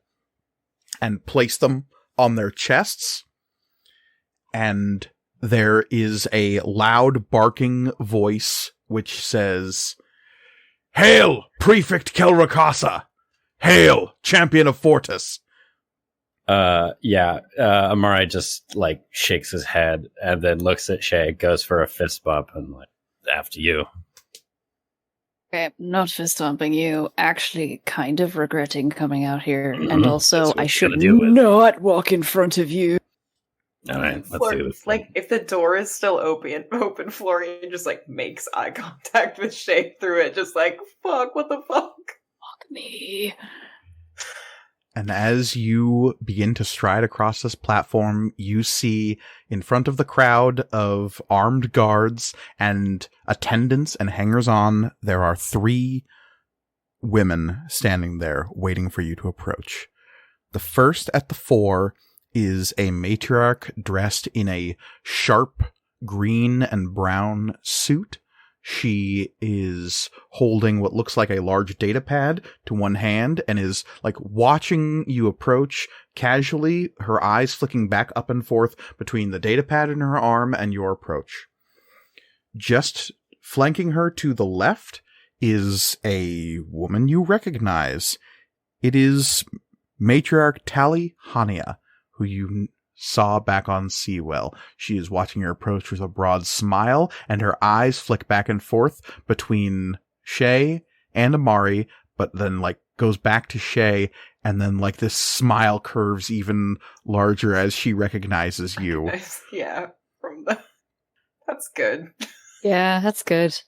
and place them on their chests. And there is a loud barking voice which says, "Hail, Prefect Kelrakasa! Hail, Champion of Fortis!" Amari just like shakes his head and then looks at Shay, goes for a fist bump, and like, after you. Okay, not fist bumping you. Actually, kind of regretting coming out here, and also I should not walk in front of you. All right, let's do this. Like, if the door is still open, Florian just like makes eye contact with Shay through it, just like, fuck, what the fuck? Fuck me. And as you begin to stride across this platform, you see in front of the crowd of armed guards and attendants and hangers-on, there are 3 women standing there waiting for you to approach. The first at the fore is a matriarch dressed in a sharp green and brown suit. She is holding what looks like a large data pad to one hand and is like watching you approach casually, her eyes flicking back up and forth between the data pad in her arm and your approach. Just flanking her to the left is a woman you recognize. It is Matriarch Tally Hania, who you saw back on Seawell. She is watching your approach with a broad smile, and her eyes flick back and forth between Shay and Amari, but then like goes back to Shay, and then like this smile curves even larger as she recognizes you. Yeah, that's good. Yeah, that's good.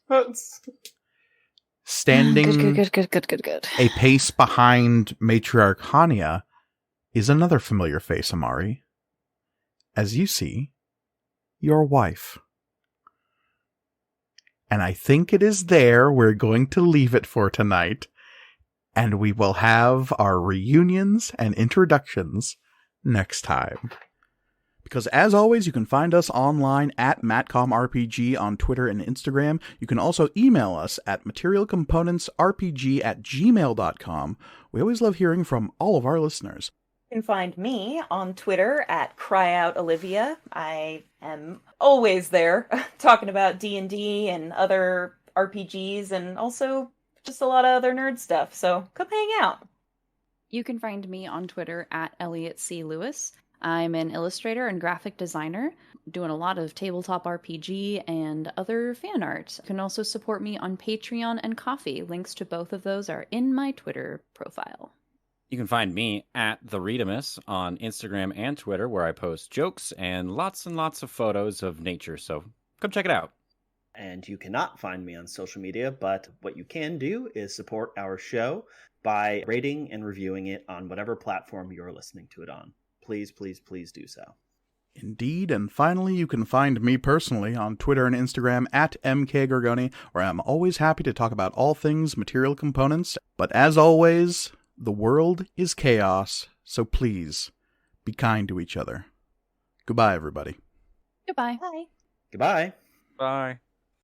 Standing Good. a pace behind Matriarch Hania is another familiar face, Amari. As you see, your wife. And I think it is there we're going to leave it for tonight, and we will have our reunions and introductions next time. Because as always, you can find us online at MatcomRPG on Twitter and Instagram. You can also email us at materialcomponentsrpg@gmail.com. We always love hearing from all of our listeners. You can find me on Twitter at CryOutOlivia. I am always there talking about D&D and other RPGs and also just a lot of other nerd stuff. So come hang out. You can find me on Twitter at Elliot C. Lewis. I'm an illustrator and graphic designer, doing a lot of tabletop RPG and other fan art. You can also support me on Patreon and Ko-fi. Links to both of those are in my Twitter profile. You can find me at The Readamus on Instagram and Twitter, where I post jokes and lots of photos of nature, so come check it out. And you cannot find me on social media, but what you can do is support our show by rating and reviewing it on whatever platform you're listening to it on. Please, please, please do so. Indeed, and finally, you can find me personally on Twitter and Instagram at MKGorgoni, where I'm always happy to talk about all things material components. But as always, the world is chaos, so please, Be kind to each other. Goodbye, everybody. Goodbye. Bye. Goodbye. Bye.